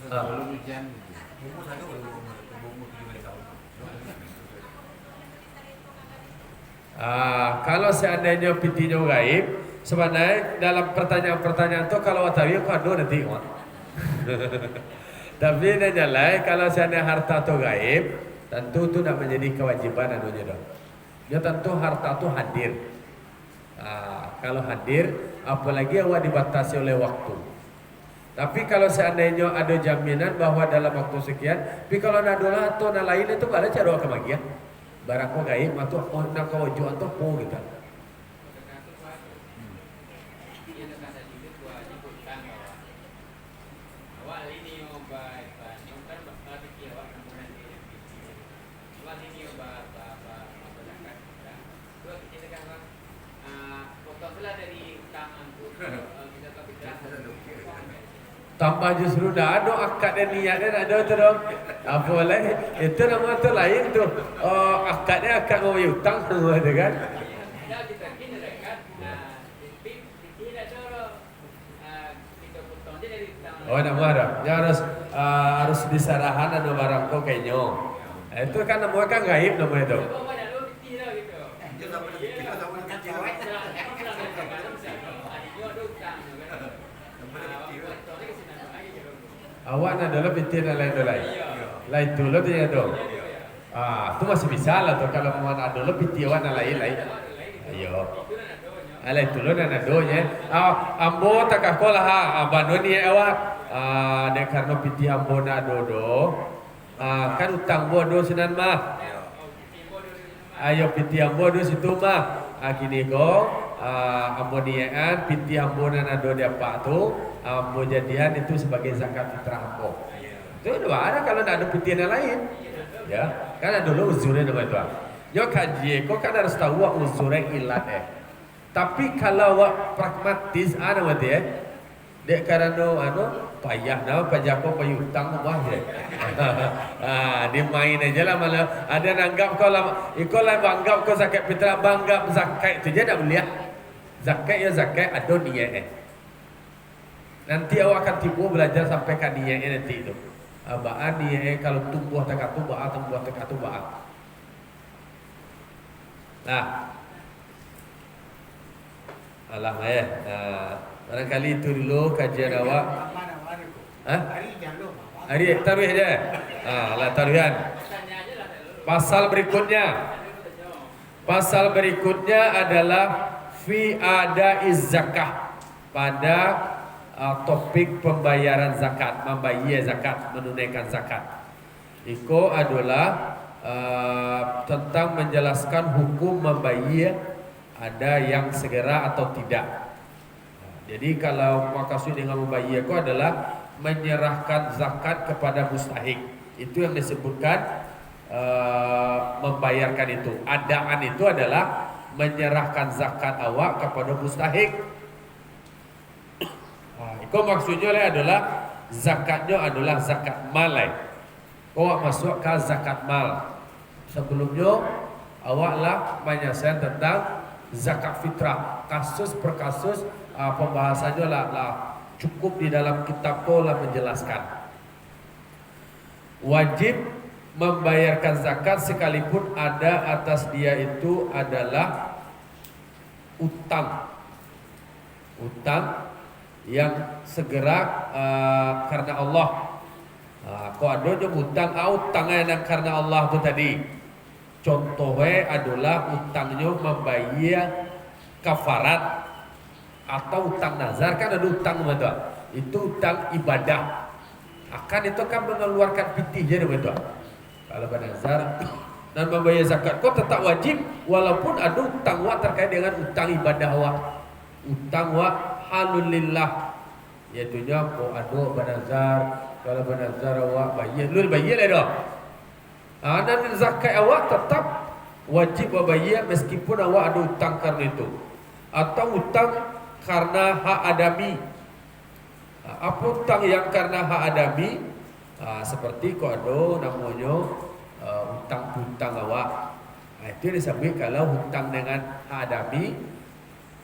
Sebelum hujan. Umur satu umur 17 tahun. Kalau seandainya pitinya gaib, sebenarnya dalam pertanyaan-pertanyaan tu kalau awak tahu kau ada nanti awak. Tapi dia nyalai kalau seandainya harta tu gaib, tentu tu nak menjadi kewajiban anunya dong. Dia tentu harta tu hadir. Kalau hadir, apalagi awak dibatasi oleh waktu. Tapi kalau seandainya ada jaminan bahwa dalam waktu sekian, tapi kalau nak dola atau nak lain itu baru cara kemagian. Barang kau gaib, atau nak kau jual atau po kita. baik baik. Yang kan berarti dia awak kemudian dia. Lagi dia apa zakat. Dua kita kan potong lah dari tangan tu. Kita tapi tambah justru dah ada akad dan niatnya ada tu dong. Apa boleh? Itu nama tu lain tu. Oh, akadnya akad mau hutang semua tu kan. Ya kita kini kan. Tidak ada kita potong je dari tangan. Oh, nama ada. Ya harus disarahan ada barang kau kayaknya. Itu kan nama kan gaib nama itu. Oh, ada lu tidak gitu. Dia tak boleh fikir, tak boleh fikir. Awak nak dalam pintir dan lain-lain. Lain tu lah dia dong. Tu masih bisa lah tu kalau mau nak dalam pintir awak nak lain-lain. Ayo. Lain tu lah nak donya. Ambo tak kakolah ha. Abang ni awak. Dek karena pintir ambo nak dodo. Kan utang bo do sinan mah. Ayo pintir ambo do situ mah. Kini ko. Ambo nian pintir ambo nak do dia pak tu. Ambo jadian itu sebagai zakat fitrah ambo. Itu dua ada kalau nak ada pintian yang lain. Ya, kan ada dulu uzurnya nama itu. Yo kaji, kau kan harus tahu uzurnya ilat Tapi kalau awak pragmatis ada nama dia. Dek karena payah nama pajak kau payah hutang wah je. Dia main aja lah malah ada nanggap kau lah. Ikut lah banggap kau zakat fitrah banggap zakat itu je tak boleh. Zakat ya zakat ada niat Nanti awak akan tipu belajar sampai ke niatnya nanti itu. Ba'an niatnya kalau tumbuh tekatu ba'an, tumbuh tekatu ba'an. Nah, alah ya. Barangkali itu dulu kajian awak. Hari taruh aja. Alah taruhan. Pasal berikutnya adalah fi adaiz zakah pada topik pembayaran zakat, membayar zakat, menunaikan zakat. Itu adalah tentang menjelaskan hukum membayar ada yang segera atau tidak. Jadi kalau maksud dengan membayar itu adalah menyerahkan zakat kepada mustahik. Itu yang disebutkan membayarkan itu. Adaan itu adalah menyerahkan zakat awak kepada mustahik. Kau maksudnya adalah zakatnya adalah zakat mal. Kau masuk ke zakat mal. Sebelumnya awaklah menyampaikan tentang zakat fitrah. Kasus per kasus pembahasannya lah cukup di dalam kitab kau lah menjelaskan. Wajib membayarkan zakat sekalipun ada atas dia itu adalah utang. Yang segera karena Allah. Kau ada je utang utangnya karena Allah tu tadi. Contohnya adalah utangnya membayar kafarat atau utang nazar kan ada utang betul. Itu utang ibadah. Akan itu kan mengeluarkan pitih je betul. Kalau bernazar dan membayar zakat kau tetap wajib walaupun ada utang wak terkait dengan utang ibadah wak. Utang wak halulillah, iaitu nya ko ado bernazar, kalau bernazar awak bayar, lu bayar dah. Dan zakat awak tetap wajib bayar meskipun awak ada utang karena itu atau utang karena hak adami. Apa utang yang karena hak adami? Seperti ko ado namanya utang awak. Itu disebut kalau hutang dengan hak adami.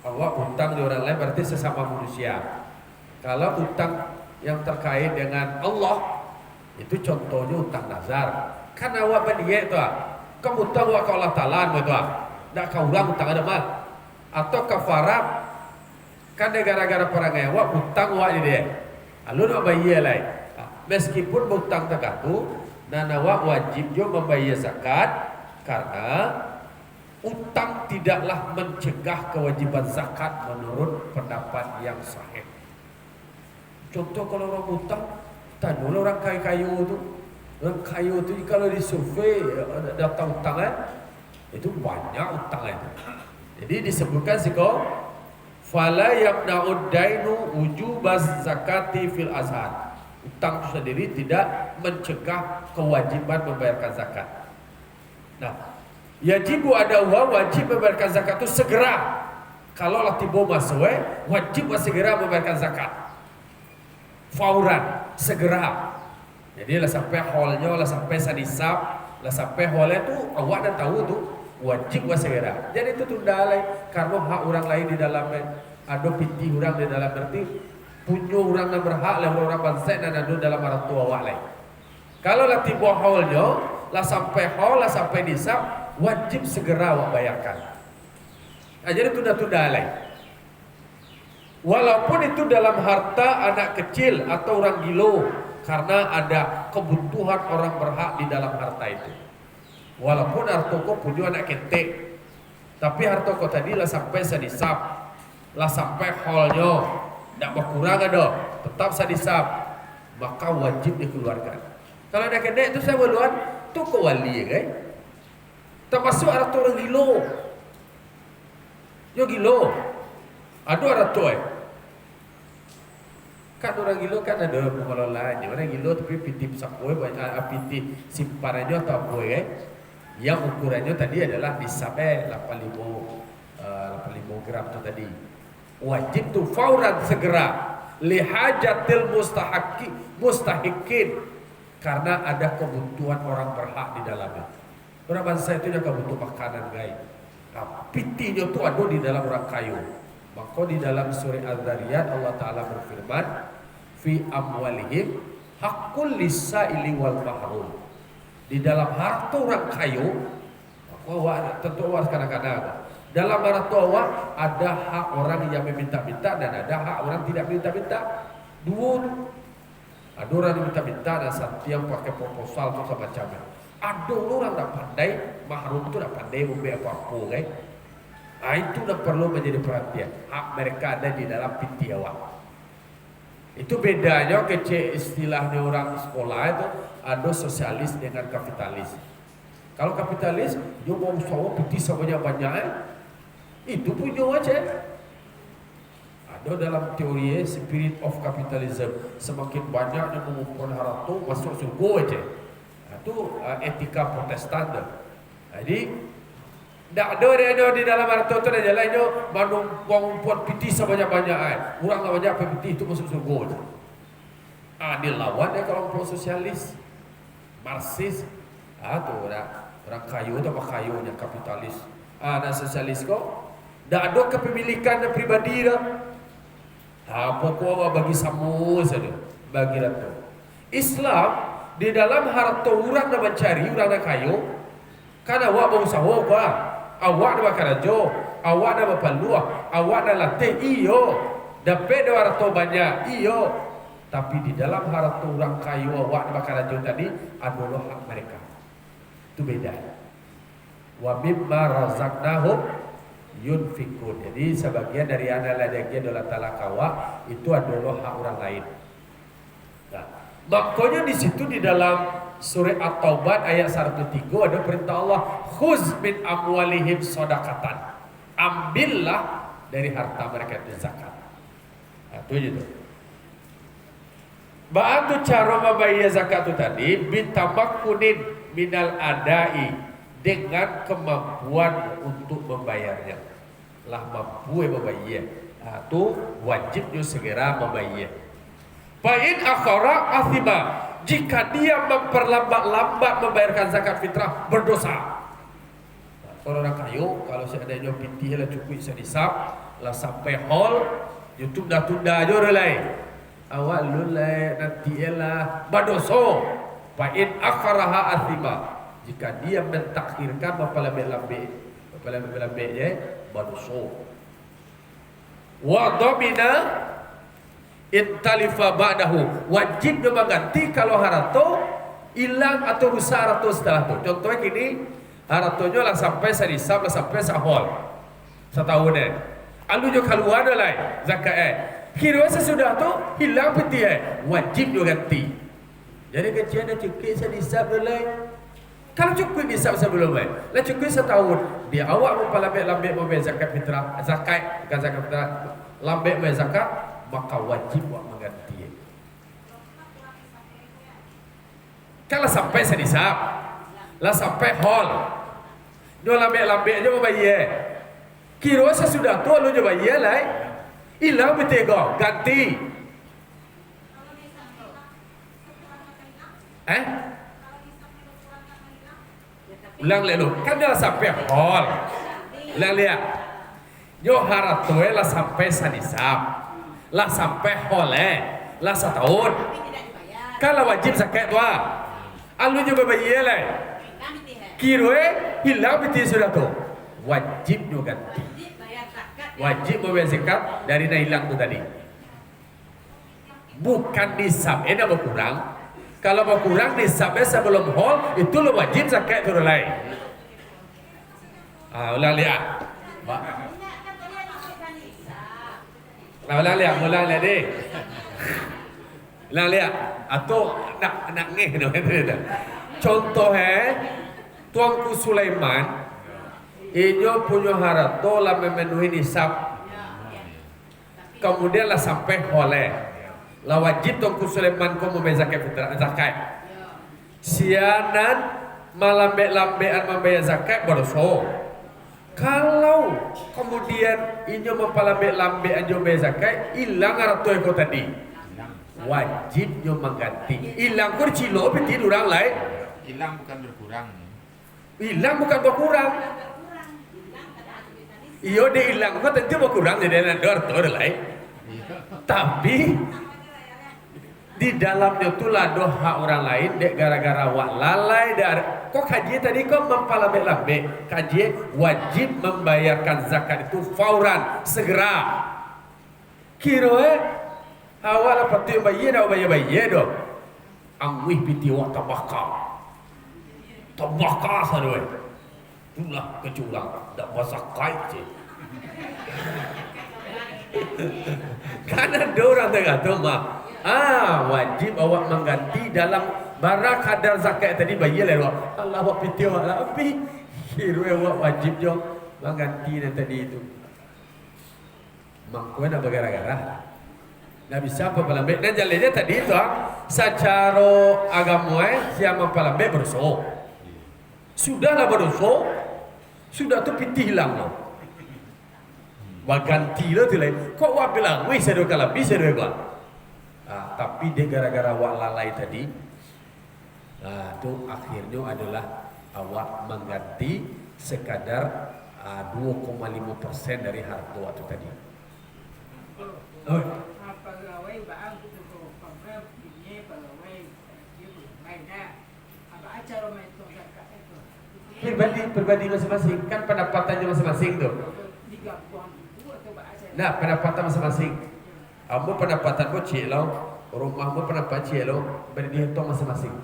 Awak hutang di orang lain berarti sesama manusia. Kalau hutang yang terkait dengan Allah, itu contohnya hutang nazar. Kan awak berniat tu, kamu hutang awak ke Allah Ta'ala tu, tak kau ulang hutang ada mah. Atau kafarat, kan gara-gara perangai awak hutang awak di dia. Lalu nak bayar lain. Meskipun hutang terkatu, dan awak wajib juga membayar zakat karena utang tidaklah mencegah kewajiban zakat menurut pendapat yang sahih. Contoh kalau orang utang, tanya orang kayu tu. Orang kayu tu kalau disurvey daftar utang itu banyak utang itu. Jadi disebutkan siko fala yamna'ud dainu wujubaz zakati fil azhar. Utang itu sendiri tidak mencegah kewajiban membayarkan zakat. Nah, yajibu ada uang wajib membayarkan zakat itu segera. Kalau lah tiba masuk, wajib segera membayarkan zakat. Fauran, segera. Jadi lah sampai holnya, lah sampai sanisab, lah sampai holnya tu awak dah tahu tu wajib segera. Jadi itu tunda lain karena hak orang lain di dalamnya. Ada piti orang di dalam berarti punya orang yang berhak lah orang bangsa dan ada dalam orang tua awak lain. Kalau lah tiba holnya, lah sampai hol, lah sampai nisab, wajib segera awak bayarkan. Nah, jadi tunda-tunda lain. Walaupun itu dalam harta anak kecil atau orang gilo, karena ada kebutuhan orang berhak di dalam harta itu. Walaupun harta kau punya anak ketek, tapi harta kau tadi lah sampai sedisap, lah sampai holnya, tidak berkurang ada, tetap sedisap, maka wajib dikeluarkan. Kalau anak ketek itu saya berluan, tu kau wali kan? Termasuk harta orang gilo. Yo gilo, ada harta kan orang gilo kan ada pengelolaannya. Orang gilo tapi piti sapoi banyak piti simpanannya atau apa yang ukurannya tadi adalah nisabnya 85 gram itu tadi. Wajib tu fauran segera lihajatil mustahikin karena ada kebutuhan orang berhak di dalamnya. Orang bangsa itu juga butuh makanan guys. Nah, pitinya tu ada di dalam orang kayu. Maka di dalam surah Az-Zariyat Allah Ta'ala berfirman fi amwalihim haqqul lis-sa'ili wal mahrum. Di dalam harta orang kayu, maka tentu awak kadang-kadang dalam harta awak ada hak orang yang meminta-minta dan ada hak orang tidak minta-minta. Dua ada orang yang minta-minta dan satu yang pakai proposal atau semacamnya. Ada orang tak pandai mahrum tu tak pandai memberi apa-apa kan. Itu dah perlu menjadi perhatian. Hak mereka ada di dalam piti awak. Itu bedanya kecil istilahnya orang sekolah itu ada sosialis dengan kapitalis. Kalau kapitalis, dia mau usaha piti sebanyak-banyak, itu punya aja. Ada dalam teori spirit of capitalism, semakin banyak yang mengumpulkan harta masuk surga aja. Itu etika Protestan. Jadi tak ada dia di dalam harta tu ada lainnya bangun buat piti sebanyak-banyak kurang banyak piti itu masuk surga. Dia lawan dia kelompok sosialis, Marxis. Tu orang kayu atau kayunya kapitalis. Nak sosialis kok tak ada kepemilikan pribadi dah. Pokok bagi samu saja, bagi ratu. Islam di dalam harta orang nak mencari orang nak kayu, kan awak berusaha apa? Awak dah bekerja, awak dah berpeluang, awak dah latih, iyo. Dapat dah harta banyak, iyo. Tapi di dalam harta orang kayu awak dah bekerja tadi adalah hak mereka. Itu beda. Wa mimma razaqnahum yunfikun. Jadi sebagian dari anak lagi adalah talakawa itu adalah hak orang lain. Nah, makanya di situ di dalam surah At-Taubah ayat 103 ada perintah Allah, khuz min amwalihim shadaqatan. Ambillah dari harta mereka itu zakat. Itu je tu. Ba'atu cara membayar zakat itu tadi bitamakunin minal adai, dengan kemampuan untuk membayarnya. Lah mampu membayar. Itu wajibnya segera membayar. Fa'in akhara athima, jika dia memperlambat-lambat membayarkan zakat fitrah berdosa. Kalau orang kayu, kalau seandainya binti lah cukup sedisap, lah sampai hol, YouTube dah tunda aja relai. Awak lulai nanti ialah berdosa. Fa'in akharaha athima, jika dia mentakhirkan berlambat-lambat ya, berdosa. Wa dhamina intalifa ba'dahu, wajib dia mengganti kalau harta hilang atau rusak harta setelah itu. Contohnya gini, hartanya lah sampai sedisap, lah sampai sahol setahun alu jo keluar dah zakat kira sesudah tu hilang peti wajib dia ganti. Jadi kecil ada cukup sedisap dah kalau cukup nisab sebelum lah cukup setahun dia awak memperlambat membayar zakat fitrah, zakat bukan zakat fitrah, lambat membayar zakat, maka wajib buat mengganti. Kalau sampai senisab, lah sampai hall, do lambe aja mau bayar. Kira sesudah tu lu coba bayar lah, hilang betego ganti. Ulang lelu, kan dia sampai hall, ulang lihat. Yo harap tu lah sampai senisab, lah sampai hall lah setahun. Kalau wajib zakat tu alu juga bayar lah. Kira hilang beti sudah tu. Wajib juga ganti. Wajib bayar zakat dari na hilang tu tadi. Bukan nisab, dah berkurang. Kalau berkurang nisabnya sebelum hol itu lo wajib zakat tu lain. Ulang lihat. Ulang lihat deh. Ulang lihat. Atau nak ngeh no. Contohnya Tuanku Sulaiman inyo punya harta lah memenuhi nisab. Kemudian lah sampai oleh lah wajib Tuanku Sulaiman kau membayar zakat. Sianan malambe-lambean membayar zakat berdosa. Kalau kemudian inyo mempalambe-lambean jo bayar zakat, hilang harta kau tadi. Wajib nyo mengganti. Hilang kur cilo beti durang lain. Hilang bukan berkurang. Hilang bukan berkurang. Iyo dia hilang kok tentu berkurang jadi ada harta lain. Tapi di dalamnya tu lah doa orang lain dek gara-gara wak lalai dari kok kaji tadi kok mempalambe-lambe. Kaji wajib membayarkan zakat itu fauran, segera. Kira awal apa tu bayar do. Angwih piti wak tabaka sadoi. Itulah kecurang dak bahasa kait je. Karena ada orang kata wajib awak mengganti dalam barang kadar zakat tadi bayar lah. Allah awak piti awak lah api. Kira awak wajib jo mengganti tadi itu. Mangko nak bergara-gara. Nggak bisa pemelambe. Dan jalannya tadi itu secara agama siapa pemelambe berdosa. Sudahlah berdosa, sudah tu pitih hilang lo. Waganti lo tu lain. Kok wak bilang, wih saya kalau bisa dua gua. Tapi dia gara-gara wak lalai tadi, tu akhirnya adalah awak mengganti sekadar 2,5% dari harta waktu tadi. Pegawai baang itu program ini pegawai mainnya apa acara main itu pribadi masing-masing kan pendapatannya masing-masing tuh. digabung itu atau bahasa Nah pendapatan masing-masing. Kamu pendapatanmu cik lo, rumahmu pendapat cik lo, beri dihitung masing-masing.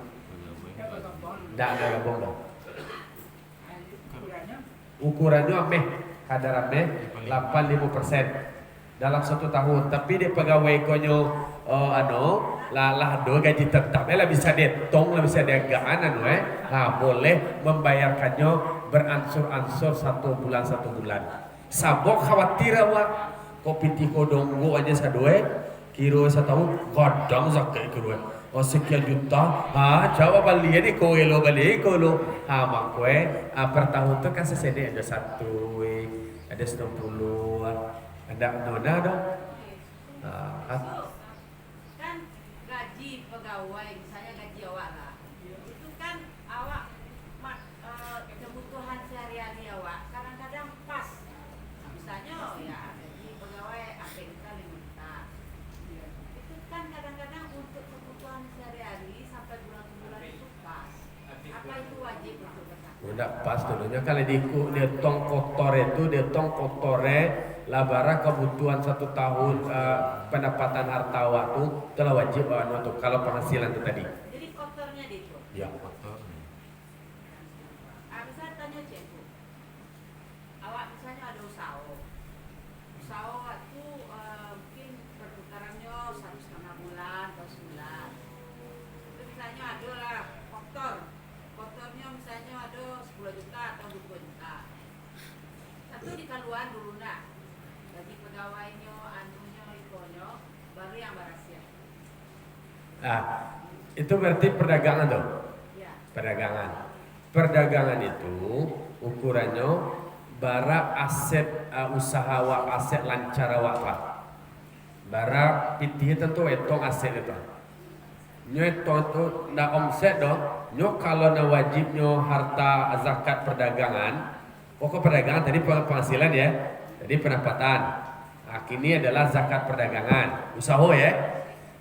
Tidak ada gabung lo. Ukurannya ameh, kadar ameh 85%. Dalam 1 tahun, tapi dia pegawai konyo lah do gaji tetap lah bisa dihitung lah bisa diagaan boleh membayarkannya beransur-ansur 1 bulan sabok khawatir awak kok piti kodonggo aja sadoe kiro setahun kadang zakat kiro sekian juta jawab balik ni ko elo balik ko lo mangkoe per tahun tu kan sesede ada 1 ada 90 ada nona dong. Kan gaji pegawai misalnya gaji awak lah. Itu kan awak kebutuhan sehari-hari awak kadang-kadang pas. Misalnya ya gaji pegawai apa kita 5 juta. Itu kan kadang-kadang untuk kebutuhan sehari-hari sampai bulan ke bulan itu pas. Apa itu wajib untuk berzakat? Udah pas dulunya kalau dia tong kotor itu dia tong kotore labara kebutuhan 1 tahun pendapatan harta waktu telah wajib waktu kalau penghasilan itu tadi. Jadi kotornya itu. Ya. Bisa tanya cikgu. Awak misalnya ada usaha itu mungkin pertukarannya 1,5 bulan atau sebulan. Itu misalnya ada lah kotornya misalnya ada 10 juta atau 20 juta. Satu dikaluan dulu nak. Gaji pegawainya, anunya, ikonyo, baru yang berasia. Itu berarti perdagangan tuh. Perdagangan. Perdagangan itu ukurannya bara aset usaha wa aset lancar wa lah. Bara pitih tentu etong aset itu. Nyo etong itu ndak omset dong. Nyo kalau na wajib nyo harta zakat perdagangan. Pokok perdagangan tadi penghasilan ya. Tadi pendapatan. Nah, kini adalah zakat perdagangan, usaha ya.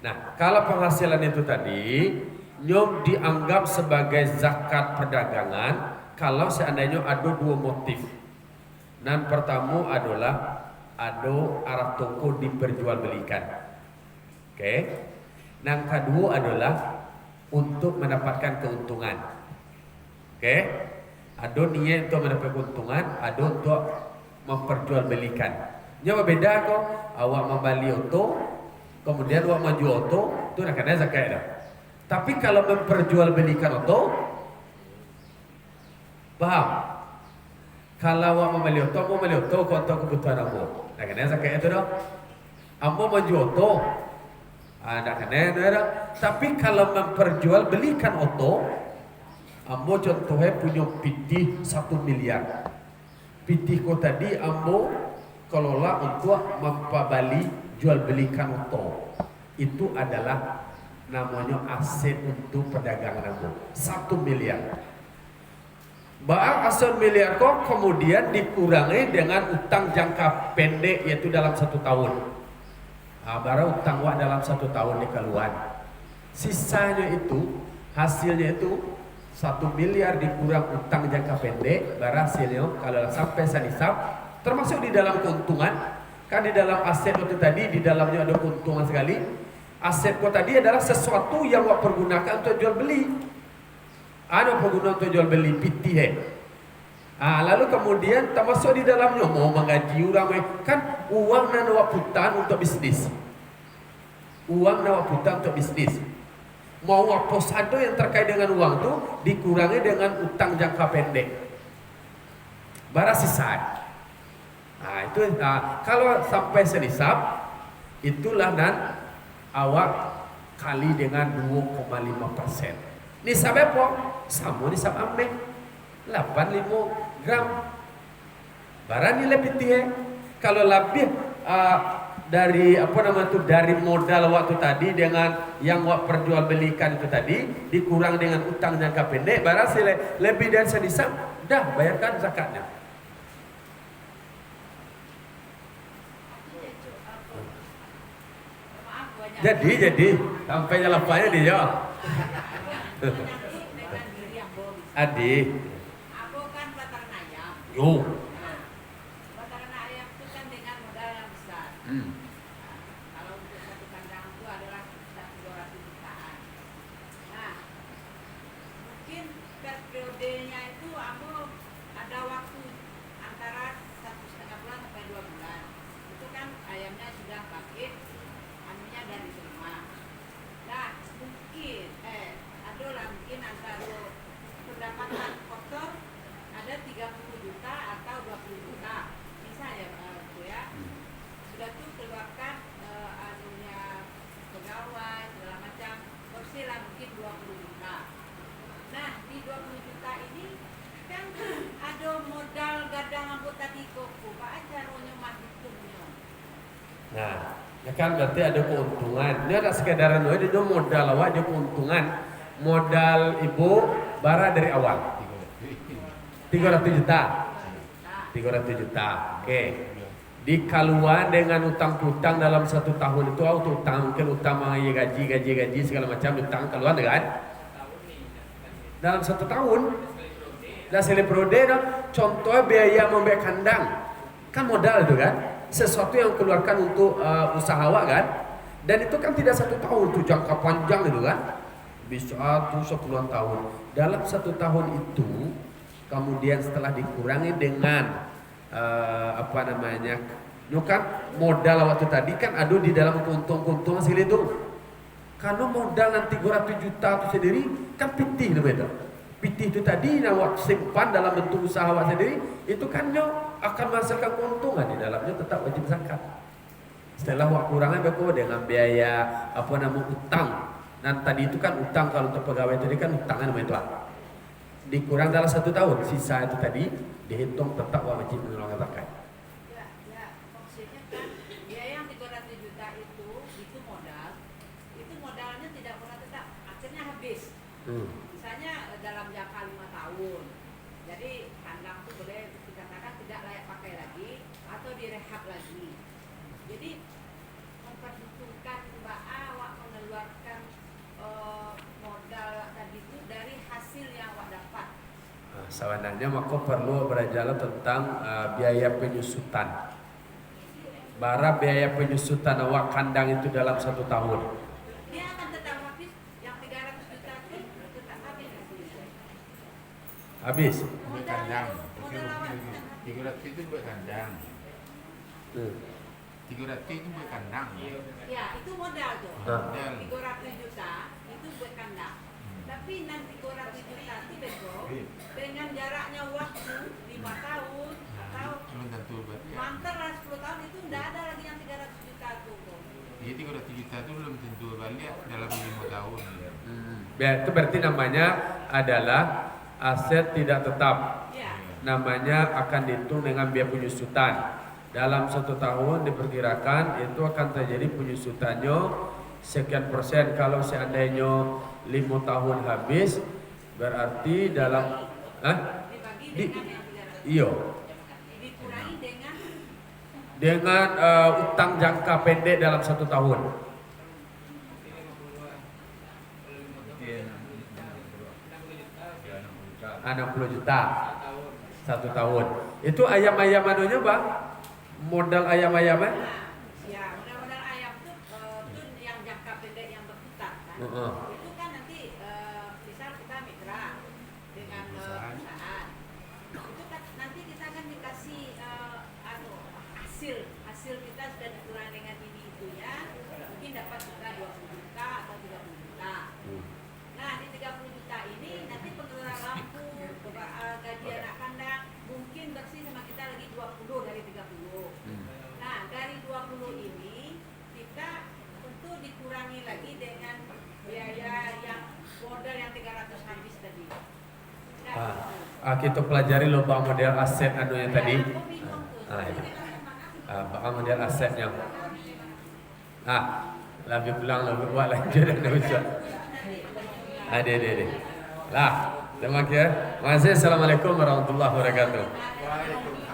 Nah, kalau penghasilan itu tadi nyom dianggap sebagai zakat perdagangan kalau seandainya ada dua motif. Yang pertama adalah ada arah toko diperjualbelikan. Oke. Yang kedua adalah untuk mendapatkan keuntungan. Oke. Ada niat untuk mendapatkan keuntungan, ada untuk memperjualbelikan. Nyawa beda kok. Awak membeli auto, kemudian awak menjual auto, itu nak kena zakat dah. Tapi kalau memperjualbelikan auto, paham? Kalau awak membeli auto kau untuk kebutuhan ambo. Nak kena zakat itu dah. Ambo menjual auto, nak kena dah. Tapi kalau memperjualbelikan auto, ambo contohnya punya pitih 1 miliar. Pitih kau tadi ambo kelola untuk membeli jual belikan auto. Itu adalah namanya aset untuk perdagangan ambo. 1 miliar. Barang aset miliar kok kemudian dikurangi dengan utang jangka pendek yaitu dalam 1 tahun. Baru utang wak dalam 1 tahun dikeluar. Sisanya itu hasilnya itu 1 miliar dikurang utang jangka pendek, baru hasilnya kalau sampai senisab termasuk di dalam keuntungan. Kan di dalam aset itu tadi di dalamnya ada keuntungan sekali. Aset kau tadi adalah sesuatu yang kau pergunakan untuk jual beli. Ada penggunaan untuk jual beli pitih lalu kemudian termasuk di dalamnya mau menggaji orang kan uang dan awak putar untuk bisnis. Uang dan awak putar untuk bisnis. Mau apa saja yang terkait dengan uang tu dikurangi dengan utang jangka pendek. Bara sisa. Itu kalau sampai senisab itulah dan awak kali dengan 2,5%. Nisab apa? Sama nisab ambek 85 gram. Barang nilai pitih. Kalau lebih dari dari modal waktu tadi dengan yang wak perjualbelikan itu tadi dikurang dengan utang jangka pendek, barang lebih dari senisab dah bayarkan zakatnya. Jadi sampai jalannya dia. Adik. Aku kan peternak ayam. Yo. Peternak ayam itu kan dengan modal yang besar. Kalau untuk satu kandang itu adalah 200 jutaan. Nah, mungkin per periodenya itu aku ada waktu antara 1,5 bulan sampai 2 bulan. Itu kan ayamnya sudah bangkit, anunya dari rumah. Nah, mungkin mungkin antara pendapatan kotor ada 30 juta atau 20 juta. Misalnya Bu ya. Sudah tuh keluarkan anunya pegawai segala macam, bersihlah mungkin 20 juta. Nah, di 20 juta ini kan ada modal gadang anggota di koko. Pak aja ronya mah hitungnya. Nah, ya kan berarti ada keuntungan. Ini ada sekedaran dia modal awak ada keuntungan. Modal ibu bara dari awal 300 juta. 300 juta. Oke. Dikaluan dengan utang-utang dalam 1 tahun itu utang mungkin utang gaji segala macam utang keluar dengan dalam 1 tahun. Dan selebrode contoh biaya membeli kandang kan modal itu kan sesuatu yang keluarkan untuk usaha awak kan, dan itu kan tidak 1 tahun itu jangka panjang itu kan. Bisa tuh 10 tahun. Dalam 1 tahun itu kemudian setelah dikurangi dengan kan modal waktu tadi kan ada di dalam keuntungan hasil itu. Karena modal nanti 200 juta itu sendiri kan pitih namanya. Pitih itu tadi awak simpan dalam bentuk usaha awak sendiri itu kan akan menghasilkan keuntungan di dalamnya tetap wajib zakat. Setelah awak kurangnya dengan biaya utang. Nah tadi itu kan utang kalau untuk pegawai tadi kan utangnya namanya itu dikurang dalam 1 tahun, sisa itu tadi dihitung tetap wajib mengeluarkan zakat. Ya, maksudnya kan biaya yang 300 juta itu modalnya tidak pernah tetap, akhirnya habis. Misalnya dalam jangka 5 tahun, jadi kandang itu boleh dikatakan tidak layak pakai lagi atau direhab lagi. Jadi memperhitungkan Mbak awak mengeluarkan modal tadi itu dari hasil yang awak dapat. Nah, sebenarnya maka perlu berjalan tentang biaya penyusutan. Bara biaya penyusutan awak kandang itu dalam 1 tahun. Dia akan tetap habis yang 300 juta itu tetap habis. Habis. Buat kandang. Modal awak. 300 itu buat kandang. 300 itu buat kandang. Ya, itu modal tuh. Modal. 300 juta itu buat kandang. Tapi nanti 300 juta itu besok dengan jaraknya waktu 5 tahun atau Belum tentu buat dia. manter lah 10 tahun itu enggak ada lagi yang 300 juta tuh. Jadi 300 juta itu belum tentu balik dalam 5 tahun. Itu berarti namanya adalah aset tidak tetap. Ya. Namanya akan dihitung dengan biaya penyusutan. Dalam 1 tahun diperkirakan itu akan terjadi penyusutannya sekian persen. Kalau seandainya 5 tahun habis, berarti dalam Dibagi dengan yang 300. iya, Dikurangi dengan utang jangka pendek dalam 1 tahun. Iya, 60 juta 1 tahun. Itu ayam-ayam anunya, Bang? Modal ayam-ayamnya? ya, modal ayam tuh yang jangka pendek yang berputar kan. Heeh. Itu kan nanti misal kita mitra dengan perusahaan. Itu kan nanti kita akan dikasih hasil kita sudah dikurangi dengan ini itu ya. Mungkin dapat juga 20 juta atau 30 juta. Nah, di 30 juta ini nanti pengeluaran lampu, gaji anak kandang mungkin bersih sama kita lagi 20 dari 30. Nah, dari 20 ini kita tentu dikurangi lagi dengan biaya yang modal yang 300 habis tadi. Nah, Kita pelajari lomba model aset anunya tadi. aku bingung tuh. Itu. Bakal model asetnya. Lebih pulang lebih buat lanjut dan usah. Ada. Lah, terima kasih. Assalamualaikum warahmatullahi wabarakatuh. Waalaikumsalam.